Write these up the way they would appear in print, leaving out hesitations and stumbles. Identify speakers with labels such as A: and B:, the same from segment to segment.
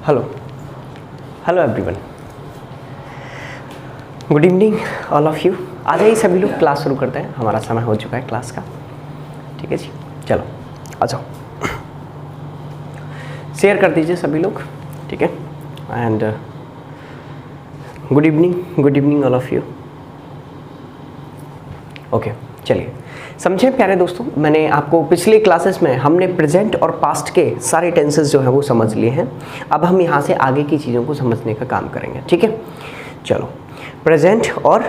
A: Hello hello everyone, good evening all of you. आ जाइए सभी लोग, क्लास शुरू करते हैं। हमारा समय हो चुका है क्लास का। ठीक है जी, चलो आ जाओ, शेयर कर दीजिए सभी लोग। ठीक है, and good evening all of you. Okay, चलिए समझें प्यारे दोस्तों, मैंने आपको पिछले क्लासेस में हमने प्रेजेंट और पास्ट के सारे टेंसेस जो है वो समझ लिए हैं। अब हम यहाँ से आगे की चीज़ों को समझने का काम करेंगे। ठीक है, चलो प्रेजेंट और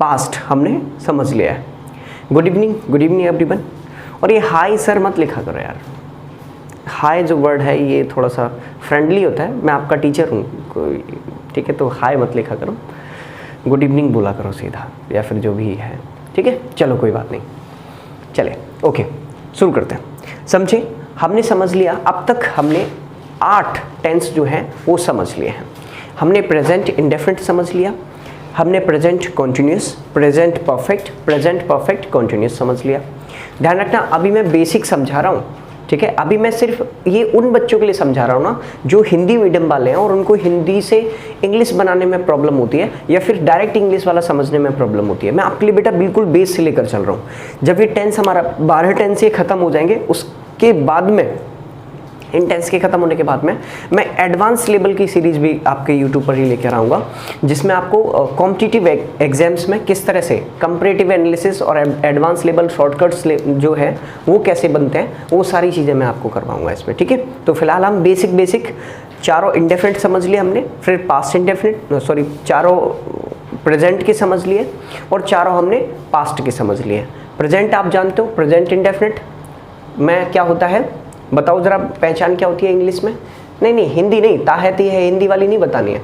A: पास्ट हमने समझ लिया है। Good evening everyone. और ये हाय सर मत लिखा करो यार, हाय जो वर्ड है ये थोड़ा सा फ्रेंडली होता है, मैं आपका टीचर हूँ कोई, ठीक है, तो हाय मत लिखा करो, गुड इवनिंग बोला करो सीधा, या फिर जो भी है। ठीक है, चलो कोई बात नहीं, चले ओके शुरू करते हैं। समझे, हमने समझ लिया, अब तक हमने 8 टेंस जो हैं वो समझ लिए हैं। हमने प्रेजेंट इंडेफिनिट समझ लिया, हमने present continuous, present perfect continuous समझ लिया। ध्यान रखना, अभी मैं बेसिक समझा रहा हूँ। ठीक है, अभी मैं सिर्फ ये उन बच्चों के लिए समझा रहा हूँ ना जो हिंदी मीडियम वाले हैं और उनको हिंदी से इंग्लिश बनाने में प्रॉब्लम होती है, या फिर डायरेक्ट इंग्लिश वाला समझने में प्रॉब्लम होती है। मैं आपके लिए बेटा बिल्कुल बेस से लेकर चल रहा हूँ। जब ये टेंस हमारा 12 टेंस ये खत्म हो जाएंगे, उसके बाद में इन टेंस के खत्म होने के बाद में मैं एडवांस लेवल की सीरीज भी आपके यूट्यूब पर ही लेकर आऊँगा, जिसमें आपको कॉम्पिटिटिव एग्जाम्स में किस तरह से कंपैरेटिव एनालिसिस और एडवांस लेवल शॉर्टकट्स जो है वो कैसे बनते हैं, वो सारी चीज़ें मैं आपको करवाऊँगा इसमें। ठीक है, तो फिलहाल हम बेसिक चारों इंडेफिनिट समझ लिए हमने, फिर पास्ट इंडेफिनिट चारों प्रेजेंट के समझ लिए और चारों हमने पास्ट के समझ लिए। प्रेजेंट आप जानते हो, प्रेजेंट इंडेफिनिट में क्या होता है बताओ जरा, पहचान क्या होती है इंग्लिश में? नहीं हिंदी नहीं, ताहती है हिंदी वाली नहीं बतानी है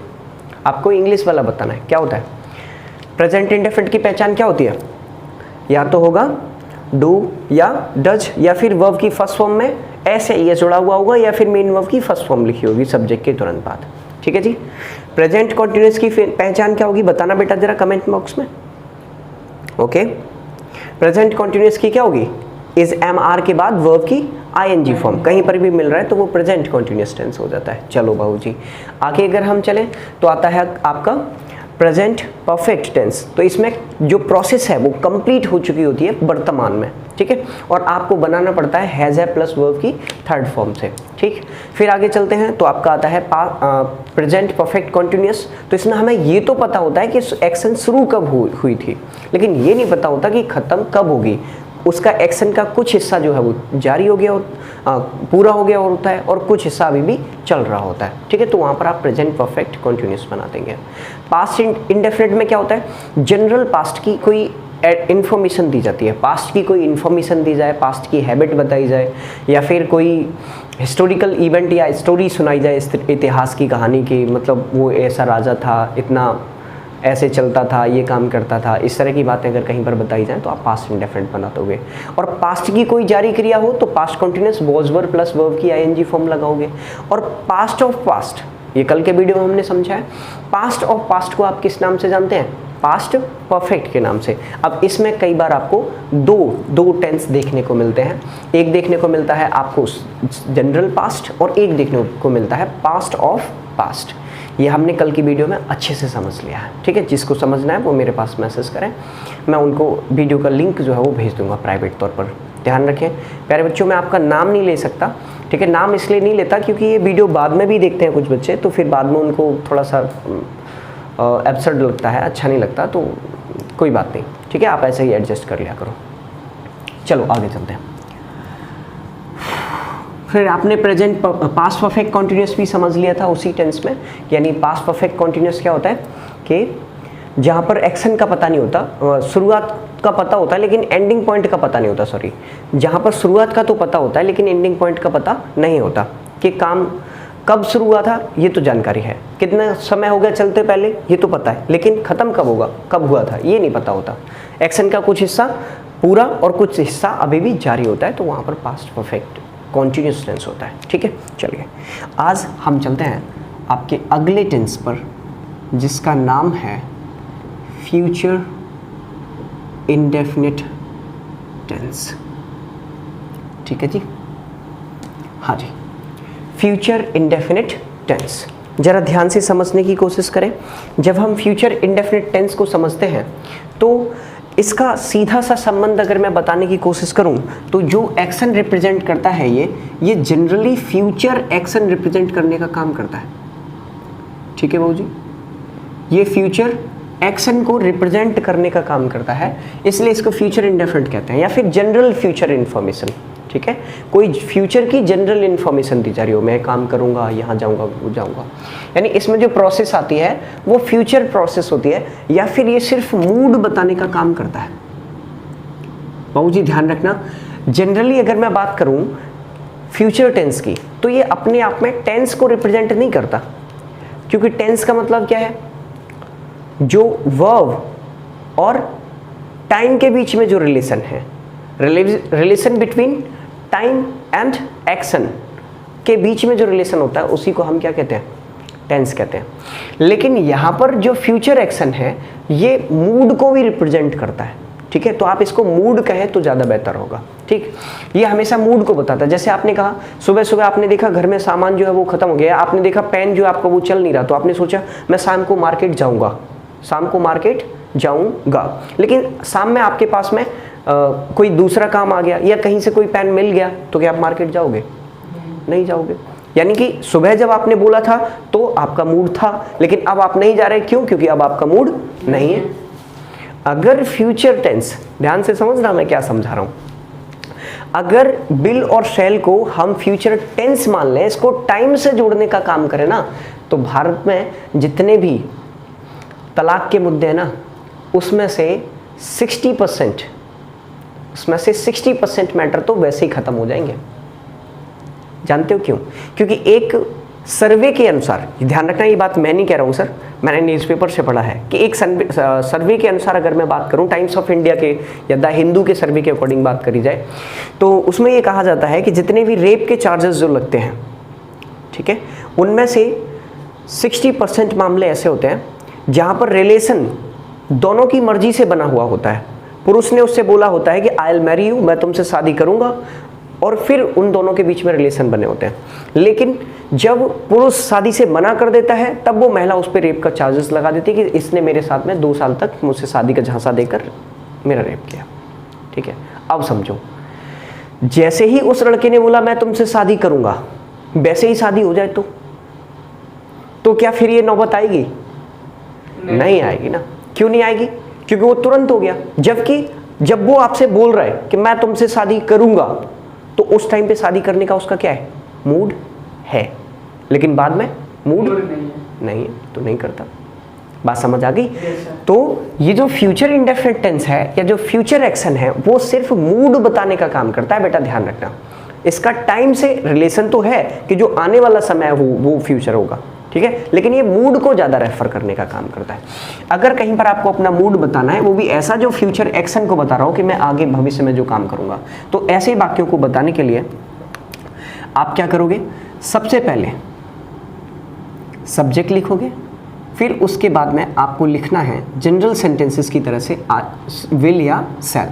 A: आपको, इंग्लिश वाला बताना है। क्या होता है प्रेजेंट इंडेफिनिट की पहचान? क्या होती है? या तो होगा डू या डज, या फिर वर्ब की फर्स्ट फॉर्म में एस या ईएस जुड़ा हुआ होगा, या फिर मेन वर्ब की फर्स्ट फॉर्म लिखी होगी सब्जेक्ट के तुरंत बाद। ठीक है जी, प्रेजेंट कॉन्टिन्यूस की पहचान क्या होगी बताना बेटा जरा कमेंट बॉक्स में। ओके, प्रेजेंट कॉन्टिन्यूस की क्या होगी? इज एम आर के बाद वर्ब की आईएनजी फॉर्म कहीं पर भी मिल रहा है तो वो प्रेजेंट कॉन्टिन्यूस टेंस हो जाता है। चलो बाबू जी, आगे अगर हम चलें तो आता है आपका प्रेजेंट परफेक्ट टेंस। तो इसमें जो प्रोसेस है वो कंप्लीट हो चुकी होती है वर्तमान में। ठीक है, और आपको बनाना पड़ता है हैज है प्लस वर्ब की थर्ड फॉर्म से। ठीक, फिर आगे चलते हैं तो आपका आता है प्रेजेंट परफेक्ट कॉन्टिन्यूस। तो इसमें हमें ये तो पता होता है कि एक्शन शुरू कब हुई थी, लेकिन ये नहीं पता होता कि ख़त्म कब होगी। उसका एक्शन का कुछ हिस्सा जो है वो जारी हो गया पूरा हो गया होता है, और कुछ हिस्सा अभी भी चल रहा होता है। ठीक है, तो वहाँ पर आप प्रेजेंट परफेक्ट कॉन्टिन्यूस बना देंगे। पास्ट इंडेफिनिट में क्या होता है? जनरल पास्ट की कोई इन्फॉर्मेशन दी जाती है, पास्ट की कोई इन्फॉर्मेशन दी जाए, पास्ट की हैबिट बताई जाए, या फिर कोई हिस्टोरिकल इवेंट या स्टोरी सुनाई जाए इतिहास की कहानी की, मतलब वो ऐसा राजा था, इतना ऐसे चलता था, ये काम करता था, इस तरह की बातें अगर कहीं पर बताई जाएं तो आप पास्ट इंडेफिनिट बना दोगे। और पास्ट की कोई जारी क्रिया हो तो past continuous was verb plus verb की आईएनजी फॉर्म लगाओगे। और पास्ट ऑफ पास्ट, ये कल के वीडियो में हमने समझा है, पास्ट ऑफ पास्ट को आप किस नाम से जानते हैं? पास्ट परफेक्ट के नाम से। अब इसमें कई बार आपको दो टेंस देखने को मिलते हैं। एक देखने को मिलता है आपको जनरल पास्ट, और एक देखने को मिलता है पास्ट ऑफ पास्ट। ये हमने कल की वीडियो में अच्छे से समझ लिया है। ठीक है, जिसको समझना है वो मेरे पास मैसेज करें, मैं उनको वीडियो का लिंक जो है वो भेज दूंगा प्राइवेट तौर पर। ध्यान रखें प्यारे बच्चों, मैं आपका नाम नहीं ले सकता। ठीक है, नाम इसलिए नहीं लेता क्योंकि ये वीडियो बाद में भी देखते हैं कुछ बच्चे, तो फिर बाद में उनको थोड़ा सा एब्सर्ड लगता है, अच्छा नहीं लगता, तो कोई बात नहीं। ठीक है, आप ऐसे ही एडजस्ट कर लिया करो। चलो आगे चलते हैं। फिर आपने प्रेजेंट पास्ट परफेक्ट कॉन्टिन्यूस भी समझ लिया था उसी टेंस में। यानी पास्ट परफेक्ट कॉन्टिन्यूस क्या होता है कि जहाँ पर एक्शन का पता नहीं होता, शुरुआत का पता होता है लेकिन एंडिंग पॉइंट का पता नहीं होता। जहाँ पर शुरुआत का तो पता होता है लेकिन एंडिंग पॉइंट का पता नहीं होता, कि काम कब शुरू हुआ था ये तो जानकारी है, कितना समय हो गया चलते पहले ये तो पता है, लेकिन ख़त्म कब होगा, कब हुआ था ये नहीं पता होता। एक्शन का कुछ हिस्सा पूरा और कुछ हिस्सा अभी भी जारी होता है, तो वहाँ पर पास्ट परफेक्ट कॉन्टिन्यूस टेंस होता है। ठीक है, चलिए आज हम चलते हैं आपके अगले टेंस पर, जिसका नाम है फ्यूचर इंडेफिनिट टेंस। ठीक है जी, हाँ जी, फ्यूचर इंडेफिनिट टेंस। जरा ध्यान से समझने की कोशिश करें। जब हम फ्यूचर इंडेफिनिट टेंस को समझते हैं तो इसका सीधा सा संबंध अगर मैं बताने की कोशिश करूं तो जो एक्शन रिप्रेजेंट करता है ये जनरली फ्यूचर एक्शन रिप्रेजेंट करने का काम करता है। ठीक है बहू जी, ये फ्यूचर एक्शन को रिप्रेजेंट करने का काम करता है, इसलिए इसको फ्यूचर इंडेफिनिट कहते हैं, या फिर जनरल फ्यूचर इन्फॉर्मेशन। ठीक है, कोई फ्यूचर की जनरल इन्फॉर्मेशन दी जा रही हो, मैं काम करूंगा, यहाँ जाऊंगा, वो जाऊंगा, यानी इसमें जो प्रोसेस आती है वो फ्यूचर प्रोसेस होती है, या फिर ये सिर्फ मूड बताने का काम करता है। बहू जी ध्यान रखना, जनरली अगर मैं बात करूं फ्यूचर टेंस की तो ये अपने आप में टेंस को रिप्रेजेंट नहीं करता, क्योंकि टेंस का मतलब क्या है, जो वर्ब और टाइम के बीच में जो रिलेशन है, relation between time and action के बीच में जो रिलेशन होता है उसी को हम क्या कहते हैं, टेंस कहते हैं। लेकिन यहाँ पर जो फ्यूचर एक्शन है ये मूड को भी रिप्रेजेंट करता है। ठीक है, तो आप इसको मूड कहें तो ज़्यादा बेहतर होगा। ठीक, ये हमेशा मूड को बताता है। जैसे आपने कहा सुबह सुबह आपने देखा घर में सामान जो है वो खत्म हो गया, आपने देखा पेन जो है आपका वो चल नहीं रहा, तो आपने सोचा मैं शाम को मार्केट जाऊँगा, शाम को मार्केट जाऊँगा। लेकिन शाम में आपके पास में कोई दूसरा काम आ गया या कहीं से कोई पेन मिल गया, तो क्या आप मार्केट जाओगे? नहीं जाओगे। यानी कि सुबह जब आपने बोला था तो आपका मूड था, लेकिन अब आप नहीं जा रहे, क्यों? क्योंकि अब आपका मूड नहीं है। अगर फ्यूचर टेंस, ध्यान से समझना मैं क्या समझा रहा हूं, अगर बिल और शेल को हम फ्यूचर टेंस मान लें, इसको टाइम से जोड़ने का काम करें ना, तो भारत में जितने भी तलाक के मुद्दे हैं ना, उसमें से 60% मैटर तो वैसे ही खत्म हो जाएंगे। जानते हो क्यों? क्योंकि एक सर्वे के अनुसार, ध्यान रखना ये बात मैं नहीं कह रहा हूँ सर, मैंने न्यूज़पेपर से पढ़ा है कि एक सर्वे के अनुसार अगर मैं बात करूँ, टाइम्स ऑफ इंडिया के या द हिंदू के सर्वे के अकॉर्डिंग बात करी जाए, तो उसमें ये कहा जाता है कि जितने भी रेप के चार्जेस जो लगते हैं, ठीक है, उनमें से 60% मामले ऐसे होते हैं जहाँ पर रिलेशन दोनों की मर्जी से बना हुआ होता है। पुरुष ने उससे बोला होता है कि आई विल मैरी यू, मैं तुमसे शादी करूंगा, और फिर उन दोनों के बीच में रिलेशन बने होते हैं। लेकिन जब पुरुष शादी से मना कर देता है तब वो महिला उस पर रेप का चार्जेस लगा देती है कि इसने मेरे साथ में 2 साल तक मुझसे शादी का झांसा देकर मेरा रेप किया। ठीक है, अब समझो, जैसे ही उस लड़के ने बोला मैं तुमसे शादी करूंगा, वैसे ही शादी हो जाए तो क्या फिर ये नौबत आएगी? नहीं आएगी ना। क्यों नहीं आएगी? क्योंकि वो तुरंत हो गया। जबकि जब वो आपसे बोल रहा है कि मैं तुमसे शादी करूंगा, तो उस टाइम पे शादी करने का उसका क्या है? मूड है, लेकिन बाद में मूड नहीं है तो नहीं करता। बात समझ आ गई? तो ये जो फ्यूचर इंडेफिनिट टेंस है या जो फ्यूचर एक्शन है वो सिर्फ मूड बताने का काम करता है। बेटा ध्यान रखना, इसका टाइम से रिलेशन तो है कि जो आने वाला समय है वो फ्यूचर होगा, ठीक है, लेकिन ये मूड को ज़्यादा रेफर करने का काम करता है। अगर कहीं पर आपको अपना मूड बताना है, वो भी ऐसा जो फ्यूचर एक्शन को बता रहा हो कि मैं आगे भविष्य में जो काम करूंगा, तो ऐसे वाक्यों को बताने के लिए आप क्या करोगे? सबसे पहले सब्जेक्ट लिखोगे, फिर उसके बाद में आपको लिखना है जनरल सेंटेंसेस की तरह से विल या शैल,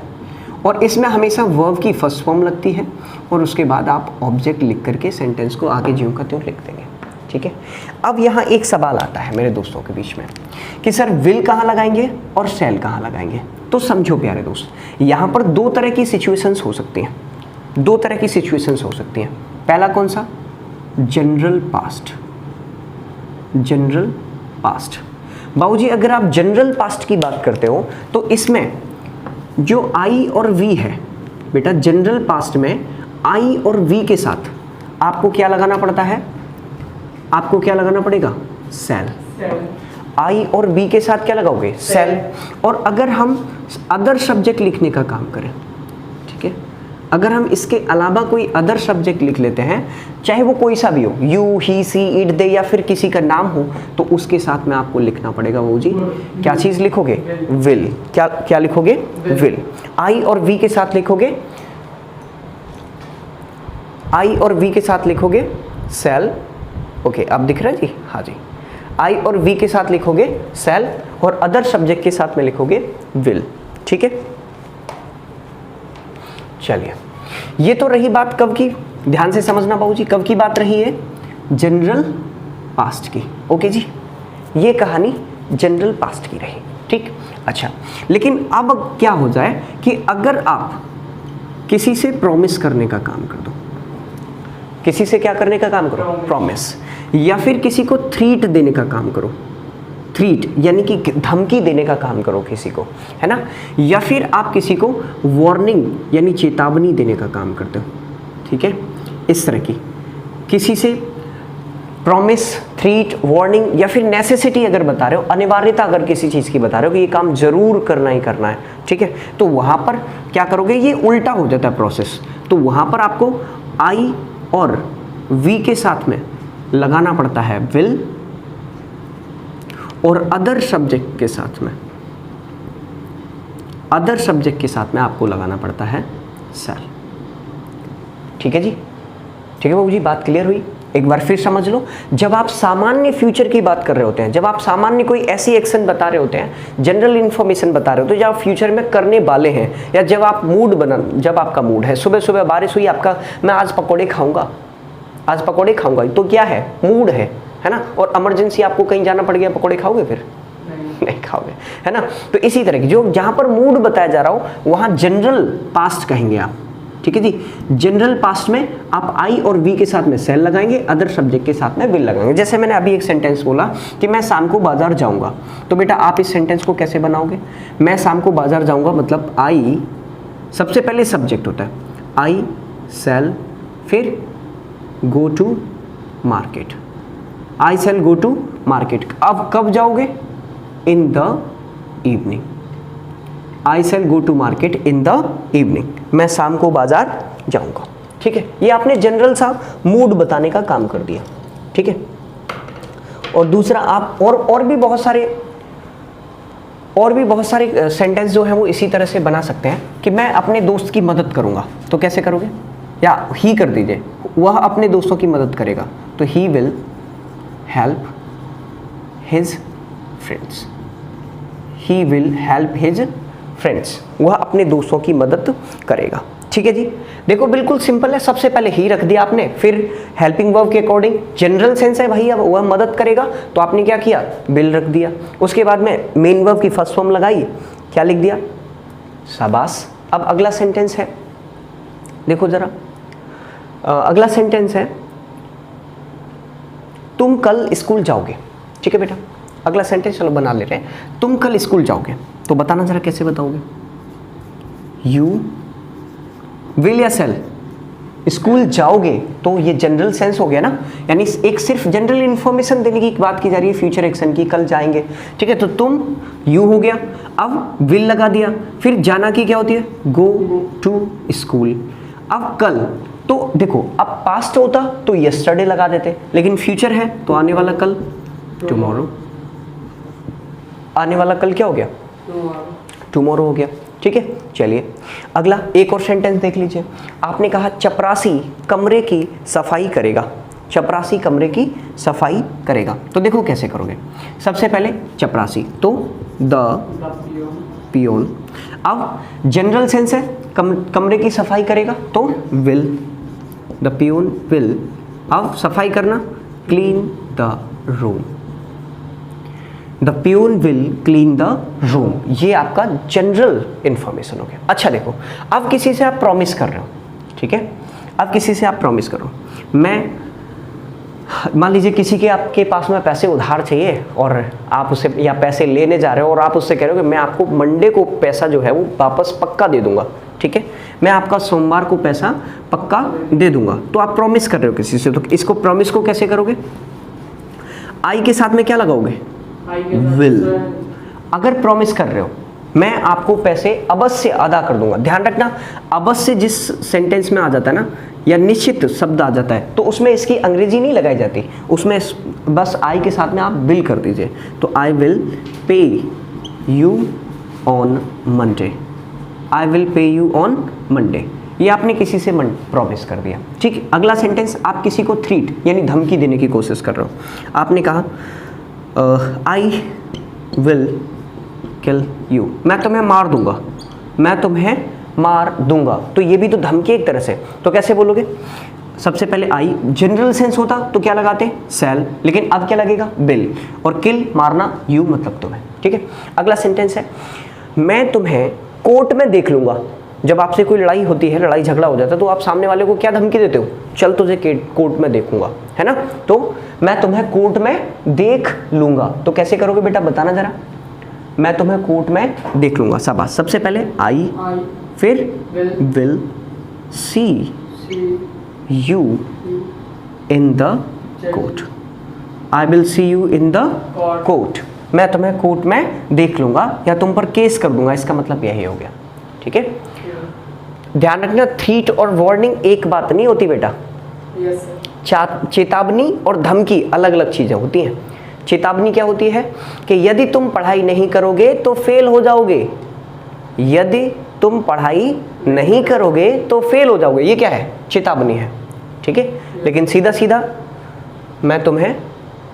A: और इसमें हमेशा वर्ब की फर्स्ट फॉर्म लगती है, और उसके बाद आप ऑब्जेक्ट लिख करके सेंटेंस को आगे ज्यों का त्यों लिख देंगे। ठीक है, अब यहाँ एक सवाल आता है मेरे दोस्तों के बीच में कि सर विल कहाँ लगाएंगे और शैल कहाँ लगाएंगे? तो समझो प्यारे दोस्त, यहाँ पर 2 तरह की सिचुएशंस हो सकती हैं। 2 तरह की सिचुएशंस हो सकती हैं। पहला कौन सा? General past. जनरल पास्ट बाबूजी, अगर आप जनरल पास्ट की बात करते हो तो इसमें जो आई और वी है बेटा, जनरल पास्ट में आई और वी के साथ आपको क्या लगाना पड़ता है? आपको क्या लगाना पड़ेगा? सेल। आई और बी के साथ क्या लगाओगे? सेल। और अगर हम अदर सब्जेक्ट लिखने का काम करें, ठीक है, अगर हम इसके अलावा कोई अदर सब्जेक्ट लिख लेते हैं, चाहे वो कोई सा भी हो, यू, ही, सी, इट, दे, या फिर किसी का नाम हो, तो उसके साथ में आपको लिखना पड़ेगा वो जी क्या चीज़ लिखोगे? विल। क्या लिखोगे? विल। आई और वी के साथ लिखोगे, आई और वी के साथ लिखोगे सेल। ओके, अब दिख रहा है जी? हाँ जी, आई और वी के साथ लिखोगे सेल, और अदर सब्जेक्ट के साथ में लिखोगे विल। ठीक है, चलिए, ये तो रही बात कब की, ध्यान से समझना बाबूजी, कब की बात रही है? जनरल पास्ट की। ओके जी, ये कहानी जनरल पास्ट की रही, ठीक। अच्छा, लेकिन अब क्या हो जाए कि अगर आप किसी से प्रॉमिस करने का काम कर दो, किसी से क्या करने का काम करो, प्रॉमिस, या फिर किसी को थ्रीट देने का काम करो, थ्रीट यानी कि धमकी देने का काम करो किसी को, है ना, या फिर आप किसी को वार्निंग यानी चेतावनी देने का काम करते हो, ठीक है। इस तरह की किसी से प्रॉमिस, थ्रीट, वार्निंग या फिर नेसेसिटी अगर बता रहे हो, अनिवार्यता अगर किसी चीज़ की बता रहे हो कि ये काम जरूर करना ही करना है, ठीक है, तो वहाँ पर क्या करोगे, ये उल्टा हो जाता है प्रोसेस। तो वहाँ पर आपको आई और वी के साथ में लगाना पड़ता है विल, और अदर सब्जेक्ट के साथ में, अदर सब्जेक्ट के साथ में आपको लगाना पड़ता है सर। ठीक है जी, ठीक है बाबू जी, बात क्लियर हुई? एक बार फिर समझ लो, जब आप सामान्य फ्यूचर की बात कर रहे होते हैं, जब आप सामान्य कोई ऐसी एक्शन बता रहे होते हैं, जनरल इन्फॉर्मेशन बता रहे होते हैं जो आप फ्यूचर में करने वाले हैं, या जब आप मूड बना, जब आपका मूड है, सुबह सुबह बारिश हुई, आपका मैं आज पकौड़े खाऊंगा, आज पकौड़े खाऊंगा, तो क्या है, मूड है ना, और इमरजेंसी आपको कहीं जाना पड़ गया, पकौड़े खाओगे फिर? नहीं खाओगे, है ना। तो इसी तरह की जो जहां पर मूड बताया जा रहा हो वहां जनरल पास्ट कहेंगे आप, ठीक है जी। जनरल पास्ट में आप आई और वी के साथ में सेल लगाएंगे, अदर सब्जेक्ट के साथ में विल लगाएंगे। जैसे मैंने अभी एक सेंटेंस बोला कि मैं शाम को बाजार जाऊंगा, तो बेटा आप इस सेंटेंस को कैसे बनाओगे, मैं शाम को बाजार जाऊंगा मतलब आई सबसे पहले सब्जेक्ट होता है, आई सेल, फिर go to market, I shall go to market. अब कब जाओगे, in the evening, I shall go to market in the evening, मैं शाम को बाजार जाऊंगा, ठीक है। ये आपने जनरल सा मूड बताने का काम कर दिया, ठीक है। और दूसरा आप और भी बहुत सारे सेंटेंस जो है वो इसी तरह से बना सकते हैं कि मैं अपने दोस्त की मदद करूंगा, तो कैसे करोगे, या ही कर दीजिए, वह अपने दोस्तों की मदद करेगा, तो he will help his friends, he will help his friends, वह अपने दोस्तों की मदद करेगा, ठीक है जी। देखो बिल्कुल सिंपल है, सबसे पहले ही रख दिया आपने, फिर हेल्पिंग वर्ब के अकॉर्डिंग जनरल सेंस है भाई, अब वह मदद करेगा तो आपने क्या किया, विल रख दिया, उसके बाद में मेन वर्ब की फर्स्ट फॉर्म लगाई, क्या लिख दिया, शाबाश। अब अगला सेंटेंस है, देखो जरा, अगला सेंटेंस है तुम कल स्कूल जाओगे, ठीक है बेटा। अगला सेंटेंस चलो बना ले रहे हैं, तुम कल स्कूल जाओगे, तो बताना जरा कैसे बताओगे, यू विल या सेल, स्कूल जाओगे, तो ये जनरल सेंस हो गया ना, यानी एक सिर्फ जनरल इंफॉर्मेशन देने की बात की जा रही है फ्यूचर एक्शन की, कल जाएंगे, ठीक है। तो तुम यू हो गया, अब विल लगा दिया, फिर जाना की क्या होती है, गो टू स्कूल। अब कल, तो देखो अब पास्ट होता तो यस्टरडे लगा देते, लेकिन फ्यूचर है तो आने वाला कल, टुमारो, आने वाला कल क्या हो गया, टुमारो हो गया, ठीक है। चलिए अगला एक और सेंटेंस देख लीजिए, आपने कहा चपरासी कमरे की सफाई करेगा, चपरासी कमरे की सफाई करेगा, तो देखो कैसे करोगे, सबसे पहले चपरासी, तो द पियोन, अब जनरल सेंस है, कमरे की सफाई करेगा तो विल, द पियोन विल, अब सफाई करना, clean the room, the peon will clean the room, ये आपका जनरल इंफॉर्मेशन हो गया। अच्छा देखो, अब किसी से आप प्रॉमिस कर रहे हो, ठीक है, अब किसी से आप प्रॉमिस करो, मैं मान लीजिए किसी के आपके पास में पैसे उधार चाहिए और आप उससे या पैसे लेने जा रहे हो और आप उससे कह रहे हो कि मैं आपको मंडे को पैसा जो है वो वापस पक्का दे दूंगा, ठीक है, मैं आपका सोमवार को पैसा पक्का दे दूंगा, तो आप प्रॉमिस कर रहे हो किसी से, तो इसको प्रॉमिस को कैसे करोगे, आई के साथ में क्या लगाओगे, विल। अगर प्रॉमिस कर रहे हो मैं आपको पैसे अवश्य अदा कर दूंगा, ध्यान रखना अवश्य जिस सेंटेंस में आ जाता है ना, या निश्चित शब्द आ जाता है, तो उसमें इसकी अंग्रेजी नहीं लगाई जाती, उसमें बस आई के साथ में आप विल कर दीजिए, तो I will pay you on Monday, I will pay you on Monday, ये आपने किसी से प्रॉमिस कर दिया, ठीक। अगला सेंटेंस, आप किसी को थ्रीट यानी धमकी देने की कोशिश कर रहे हो, आपने कहा आई विल किल यू, मैं तुम्हें मार दूंगा, मैं तुम्हें मार दूंगा, तो ये भी तो धमकी एक तरह से, तो कैसे बोलोगे, सबसे पहले आई, जनरल सेंस होता तो क्या लगाते, सेल, लेकिन अब क्या लगेगा, बिल, और किल मारना, यू मतलब तुम्हें, ठीक है। अगला सेंटेंस है, मैं तुम्हें कोर्ट में देख लूंगा। जब आपसे कोई लड़ाई होती है, लड़ाई झगड़ा हो जाता है, तो आप सामने वाले को क्या धमकी देते हो, चल तुझे कोर्ट में देखूंगा, है ना। तो मैं तुम्हें कोर्ट में देख लूंगा, तो कैसे करोगे बेटा, बताना जरा। मैं तुम्हें कोर्ट में देख लूंगा, शाबाश। सबसे पहले आई, फिर will see you in the court. I will see you in the court. मैं तुम्हें कोर्ट में देख लूंगा या तुम पर केस कर दूंगा, इसका मतलब यही हो गया, ठीक है। ध्यान रखना, थ्रीट और वार्निंग एक बात नहीं होती बेटा। चेतावनी और धमकी अलग अलग चीजें होती हैं। चेतावनी क्या होती है कि यदि तुम पढ़ाई नहीं करोगे तो फेल हो जाओगे, यदि तुम पढ़ाई नहीं करोगे तो फेल हो जाओगे, ये क्या है, चेतावनी है, ठीक है। लेकिन सीधा सीधा मैं तुम्हें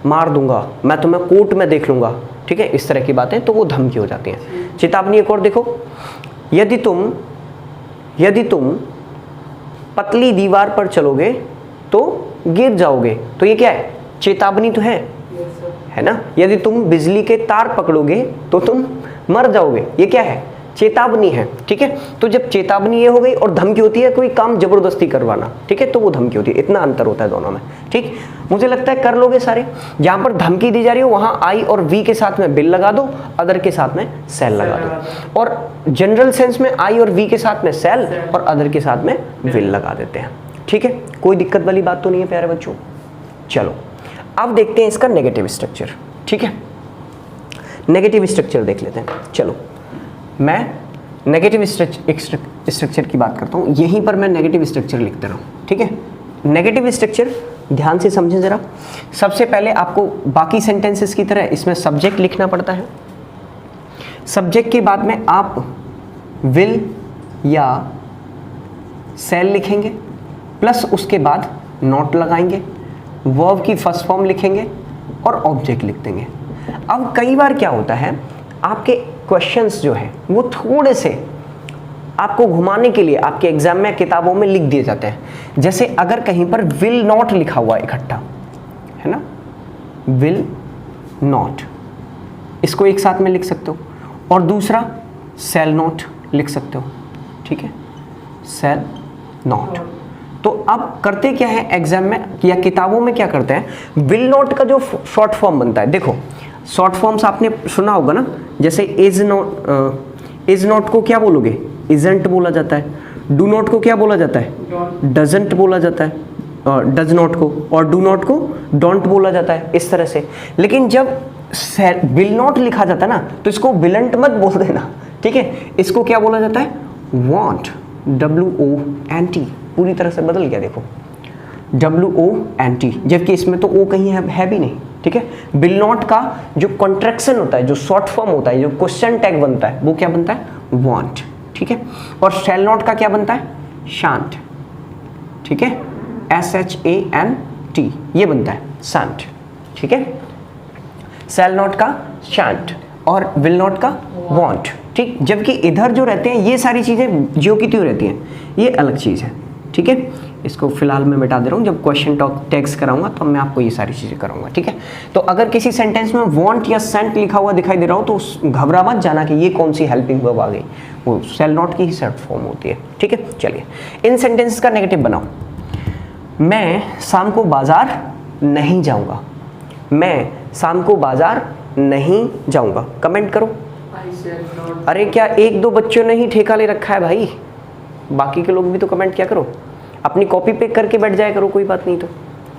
A: मार दूंगा, मैं तुम्हें कोर्ट में देख लूंगा, ठीक है, इस तरह की बातें, तो वो धमकी हो जाती हैं। चेतावनी एक और देखो, यदि तुम पतली दीवार पर चलोगे तो गिर जाओगे, तो ये क्या है, चेतावनी तो है ना। यदि तुम बिजली के तार पकड़ोगे तो तुम मर जाओगे, ये क्या है, चेतावनी है, ठीक है। तो जब चेतावनी ये हो गई और धमकी होती है कोई काम जबरदस्ती करवाना, ठीक है, तो वो धमकी होती है। इतना अंतर होता है दोनों में, ठीक। मुझे लगता है कर लोगे सारे। जहां पर धमकी दी जा रही हो वहां आई और वी के साथ में बिल लगा दो, अदर के साथ में सेल लगा दो, और जनरल सेंस में आई और वी के साथ में सेल और अदर के साथ में बिल लगा देते हैं, ठीक है। कोई दिक्कत वाली बात तो नहीं है प्यारे बच्चों। चलो अब देखते हैं इसका नेगेटिव स्ट्रक्चर, ठीक है। नेगेटिव स्ट्रक्चर देख लेते हैं। चलो मैं नेगेटिव स्ट्रक्चर की बात करता हूँ, यहीं पर मैं नेगेटिव स्ट्रक्चर लिखता रहा हूँ, ठीक है। नेगेटिव स्ट्रक्चर ध्यान से समझें जरा। सबसे पहले आपको बाकी सेंटेंसेस की तरह इसमें सब्जेक्ट लिखना पड़ता है। सब्जेक्ट के बाद में आप विल या सेल लिखेंगे, प्लस उसके बाद नॉट लगाएंगे, वर्ब की फर्स्ट फॉर्म लिखेंगे और ऑब्जेक्ट लिख देंगे। अब कई बार क्या होता है, आपके क्वेश्चंस जो है वो थोड़े से आपको घुमाने के लिए आपके एग्जाम में किताबों में लिख दिए जाते हैं। जैसे अगर कहीं पर विल नॉट लिखा हुआ इकट्ठा है ना, विल नॉट, इसको एक साथ में लिख सकते हो, और दूसरा सेल नॉट लिख सकते हो, ठीक है, सेल नॉट। तो अब करते क्या है एग्जाम में या किताबों में क्या करते हैं, विल नॉट का जो शॉर्ट फॉर्म बनता है, देखो शॉर्ट फॉर्म्स आपने सुना होगा ना, जैसे इज नॉट को क्या बोलोगे, इजंट बोला जाता है। डू नॉट को क्या बोला जाता है, डजंट बोला जाता है, और डज नॉट को, और डू नॉट को डोंट बोला जाता है, इस तरह से। लेकिन जब विल नॉट लिखा जाता है ना, तो इसको विलंट मत बोल देना, ठीक है, इसको क्या बोला जाता है, वॉन्ट, WONT, पूरी तरह से बदल गया, देखो WONT, जबकि इसमें तो ओ कहीं है भी नहीं, ठीक है। विल नॉट का जो कॉन्ट्रैक्शन होता है, जो शॉर्ट फॉर्म होता है, जो क्वेश्चन टैग बनता है, वो क्या बनता है, वांट, ठीक है। और शेल नॉट का क्या बनता है, शांट, ठीक है, SHANT, ये बनता है शांट, ठीक है। शेल नॉट का शांट और विल नॉट का वांट, ठीक। जबकि इधर जो रहते हैं ये सारी चीजें ज्यों की त्यों रहती हैं, ये अलग चीज है, ठीक है। इसको फिलहाल मैं मिटा दे रहा हूँ, जब क्वेश्चन टैग्स कराऊंगा तो मैं आपको ये सारी चीजें कराऊंगा, ठीक है। तो अगर किसी सेंटेंस में वांट या सेंट लिखा हुआ दिखाई दे रहा हो तो घबरा मत जाना कि ये कौन सी हेल्पिंग वर्ब आ गई, वो सेल नॉट की ही शॉर्ट फॉर्म होती है, ठीक है। चलिए इन सेंटेंसेस का नेगेटिव बनाओ। मैं शाम को बाजार नहीं जाऊंगा, मैं शाम को बाजार नहीं जाऊंगा, कमेंट करो। अरे क्या एक दो बच्चों ने ही ठेका ले रखा है भाई, बाकी के लोग भी तो कमेंट क्या करो, अपनी कॉपी पे करके बैठ जाया करो, कोई बात नहीं तो,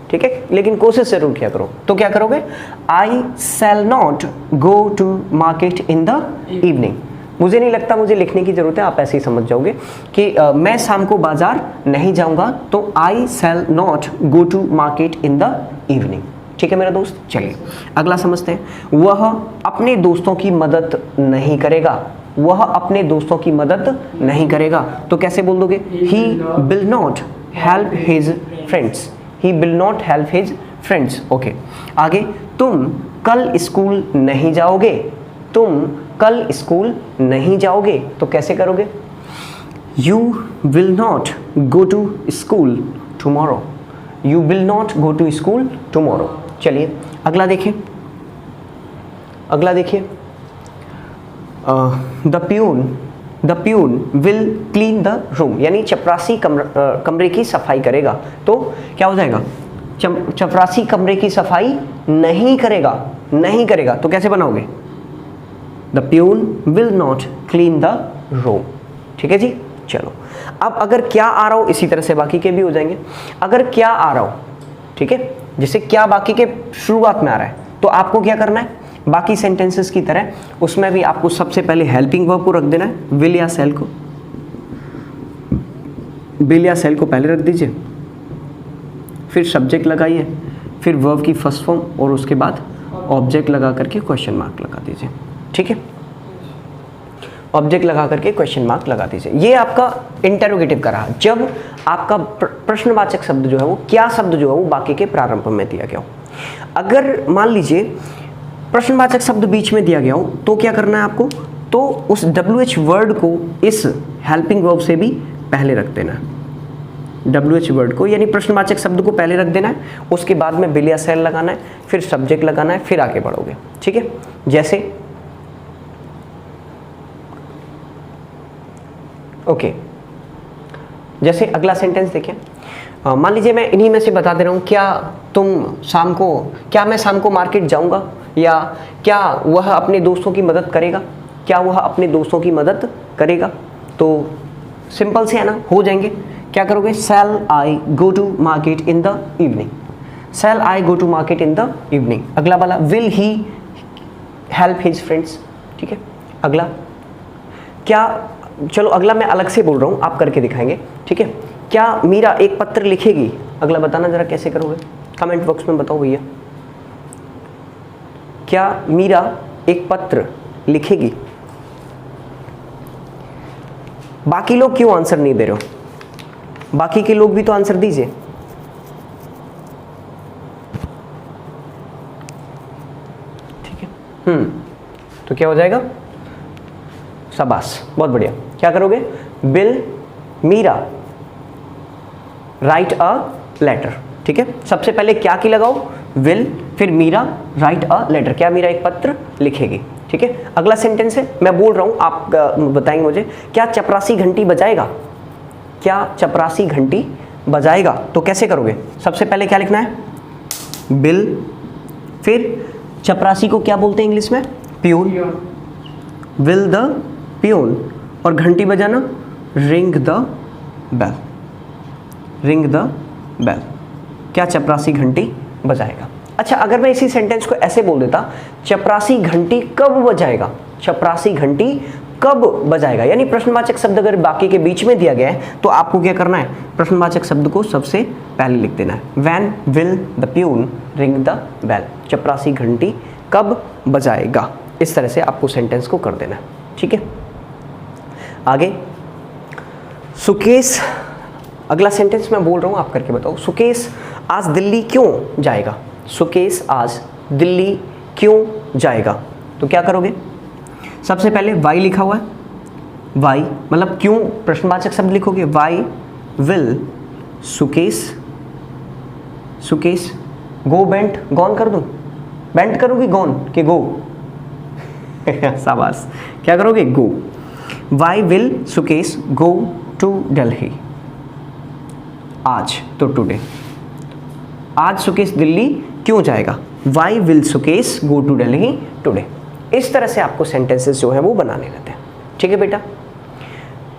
A: ठीक है, लेकिन कोशिश जरूर किया करो। तो क्या करोगे, I shall not go to market in the evening. मुझे नहीं लगता मुझे लिखने की जरूरत है, आप ऐसे ही समझ जाओगे कि मैं शाम को बाजार नहीं जाऊंगा, तो I shall not go to market in the evening, ठीक है मेरा दोस्त। चलिए अगला समझते हैं। वह अपने दोस्तों की मदद नहीं करेगा, वह अपने दोस्तों की मदद नहीं करेगा, तो कैसे बोल दोगे, he will not help his friends, he will not help his friends, okay. आगे, तुम कल स्कूल नहीं जाओगे, तुम कल स्कूल नहीं जाओगे, तो कैसे करोगे, you will not go to school tomorrow, you will not go to school tomorrow. चलिए अगला देखिए, अगला देखिए, the peon will clean the room, यानी चपरासी कमरे की सफाई करेगा। तो क्या हो जाएगा, चपरासी कमरे की सफाई नहीं करेगा, नहीं करेगा। तो कैसे बनाओगे, the peon will not clean the room. ठीक है जी। चलो अब अगर क्या आ रहा हो, इसी तरह से बाकी के भी हो जाएंगे। अगर क्या आ रहा हो, ठीक है, जैसे क्या बाकी के शुरुआत में आ रहा है, तो आपको क्या करना है, बाकी सेंटेंसेस की तरह उसमें भी आपको सबसे पहले हेल्पिंग वर्ब को रख देना है, विल या सेल को, विल या सेल को पहले रख दीजिए, फिर सब्जेक्ट लगाइए, फिर वर्ब की फर्स्ट फॉर्म और उसके बाद ऑब्जेक्ट लगा करके क्वेश्चन मार्क लगा दीजिए। ठीक है, ऑब्जेक्ट लगा करके क्वेश्चन मार्क लगा दीजिए। ये आपका इंटेरोगेटिव का रहा, जब आपका प्रश्नवाचक शब्द जो है वो क्या शब्द जो है वो बाकी के प्रारंभ में दिया गया हो। अगर मान लीजिए प्रश्नवाचक शब्द बीच में दिया गया हो तो क्या करना है आपको, तो उस WH वर्ड को इस हेल्पिंग वर्ब से भी पहले रख देना है। WH वर्ड को यानी प्रश्नवाचक शब्द को पहले रख देना है, उसके बाद में विल या सेल लगाना है, फिर सब्जेक्ट लगाना है, फिर आगे बढ़ोगे। ठीक है, जैसे ओके जैसे अगला सेंटेंस देखिए, मान लीजिए मैं इन्हीं में से बता दे रहा हूँ, क्या मैं शाम को मार्केट जाऊँगा, या क्या वह अपने दोस्तों की मदद करेगा, क्या वह अपने दोस्तों की मदद करेगा। तो सिंपल से है ना, हो जाएंगे। क्या करोगे, shall I go to market in the evening, shall I go to market in the evening. अगला वाला will he help his friends. ठीक है, अगला क्या, चलो अगला मैं अलग से बोल रहा हूँ, आप करके दिखाएंगे। ठीक है, क्या मीरा एक पत्र लिखेगी। अगला बताना जरा कैसे करोगे, कमेंट बॉक्स में बताओ भैया। क्या मीरा एक पत्र लिखेगी। बाकी लोग क्यों आंसर नहीं दे रहे हो, बाकी के लोग भी तो आंसर दीजिए। ठीक है, तो क्या हो जाएगा, शाबाश, बहुत बढ़िया। क्या करोगे, will Meera write a letter. ठीक है, सबसे पहले क्या की लगाओ, विल, फिर मीरा राइट अ लेटर, क्या मीरा एक पत्र लिखेगी। ठीक है, अगला सेंटेंस है, मैं बोल रहा हूं, आप बताएंगे मुझे, क्या चपरासी घंटी बजाएगा, क्या चपरासी घंटी बजाएगा। तो कैसे करोगे, सबसे पहले क्या लिखना है, बिल, फिर चपरासी को क्या बोलते हैं इंग्लिश में, प्यून, विल द प्यून, और घंटी बजाना ring the bell, ring the bell, क्या चपरासी घंटी बजाएगा। अच्छा, अगर मैं इसी सेंटेंस को ऐसे बोल देता, चपरासी घंटी कब बजाएगा, चपरासी घंटी कब बजाएगा, यानी प्रश्नवाचक शब्द अगर बाकी के बीच में दिया गया है तो आपको क्या करना है, प्रश्नवाचक शब्द को सबसे पहले लिख देना है। When will the peon ring the bell, चपरासी घंटी कब बजाएगा। इस तरह से आपको सेंटेंस को कर देना है। ठीक है, आगे सुकेश, अगला सेंटेंस मैं बोल रहा हूँ, आप करके बताओ। सुकेश आज दिल्ली क्यों जाएगा, सुकेश आज दिल्ली क्यों जाएगा। तो क्या करोगे, सबसे पहले वाई लिखा हुआ है, वाई मतलब क्यों, प्रश्नवाचक शब्द लिखोगे, why will Sukesh, Sukesh go went, gone कर दूं, बेंट करोगे गॉन के गो शाबाश, क्या करोगे, go. Why will Sukesh go to Delhi, आज तो टुडे, आज सुकेश दिल्ली क्यों जाएगा, why will Sukesh go to Delhi today. इस तरह से आपको सेंटेंसेस जो है वो बनाने रहते हैं। ठीक है बेटा,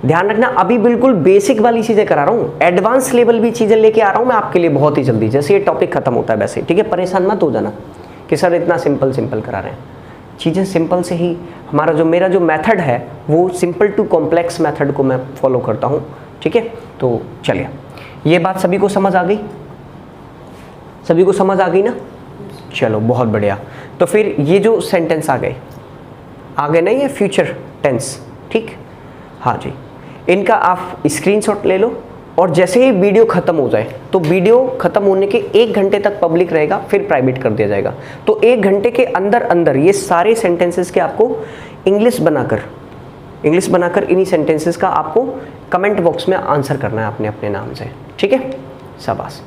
A: ध्यान रखना, अभी बिल्कुल बेसिक वाली चीजें करा रहा हूँ, एडवांस लेवल भी चीजें लेके आ रहा हूँ मैं आपके लिए बहुत ही जल्दी, जैसे ये टॉपिक खत्म होता है वैसे। ठीक है, परेशान मत हो जाना कि सर इतना सिंपल सिंपल करा रहे हैं, चीज़ें सिंपल से ही, हमारा जो मेरा जो मेथड है वो सिंपल टू कॉम्प्लेक्स मेथड को मैं फॉलो करता हूँ। ठीक है, तो चलिए, ये बात सभी को समझ आ गई, सभी को समझ आ गई ना, चलो बहुत बढ़िया। तो फिर ये जो सेंटेंस आ गए ना, ये फ्यूचर टेंस, ठीक, हाँ जी, इनका आप स्क्रीनशॉट ले लो, और जैसे ही वीडियो ख़त्म हो जाए, तो वीडियो ख़त्म होने के 1 घंटे तक पब्लिक रहेगा, फिर प्राइवेट कर दिया जाएगा। तो 1 घंटे के अंदर अंदर ये सारे सेंटेंसेस के आपको इंग्लिश बनाकर इन्हीं सेंटेंसेस का आपको कमेंट बॉक्स में आंसर करना है अपने अपने नाम से। ठीक है, शाबाश।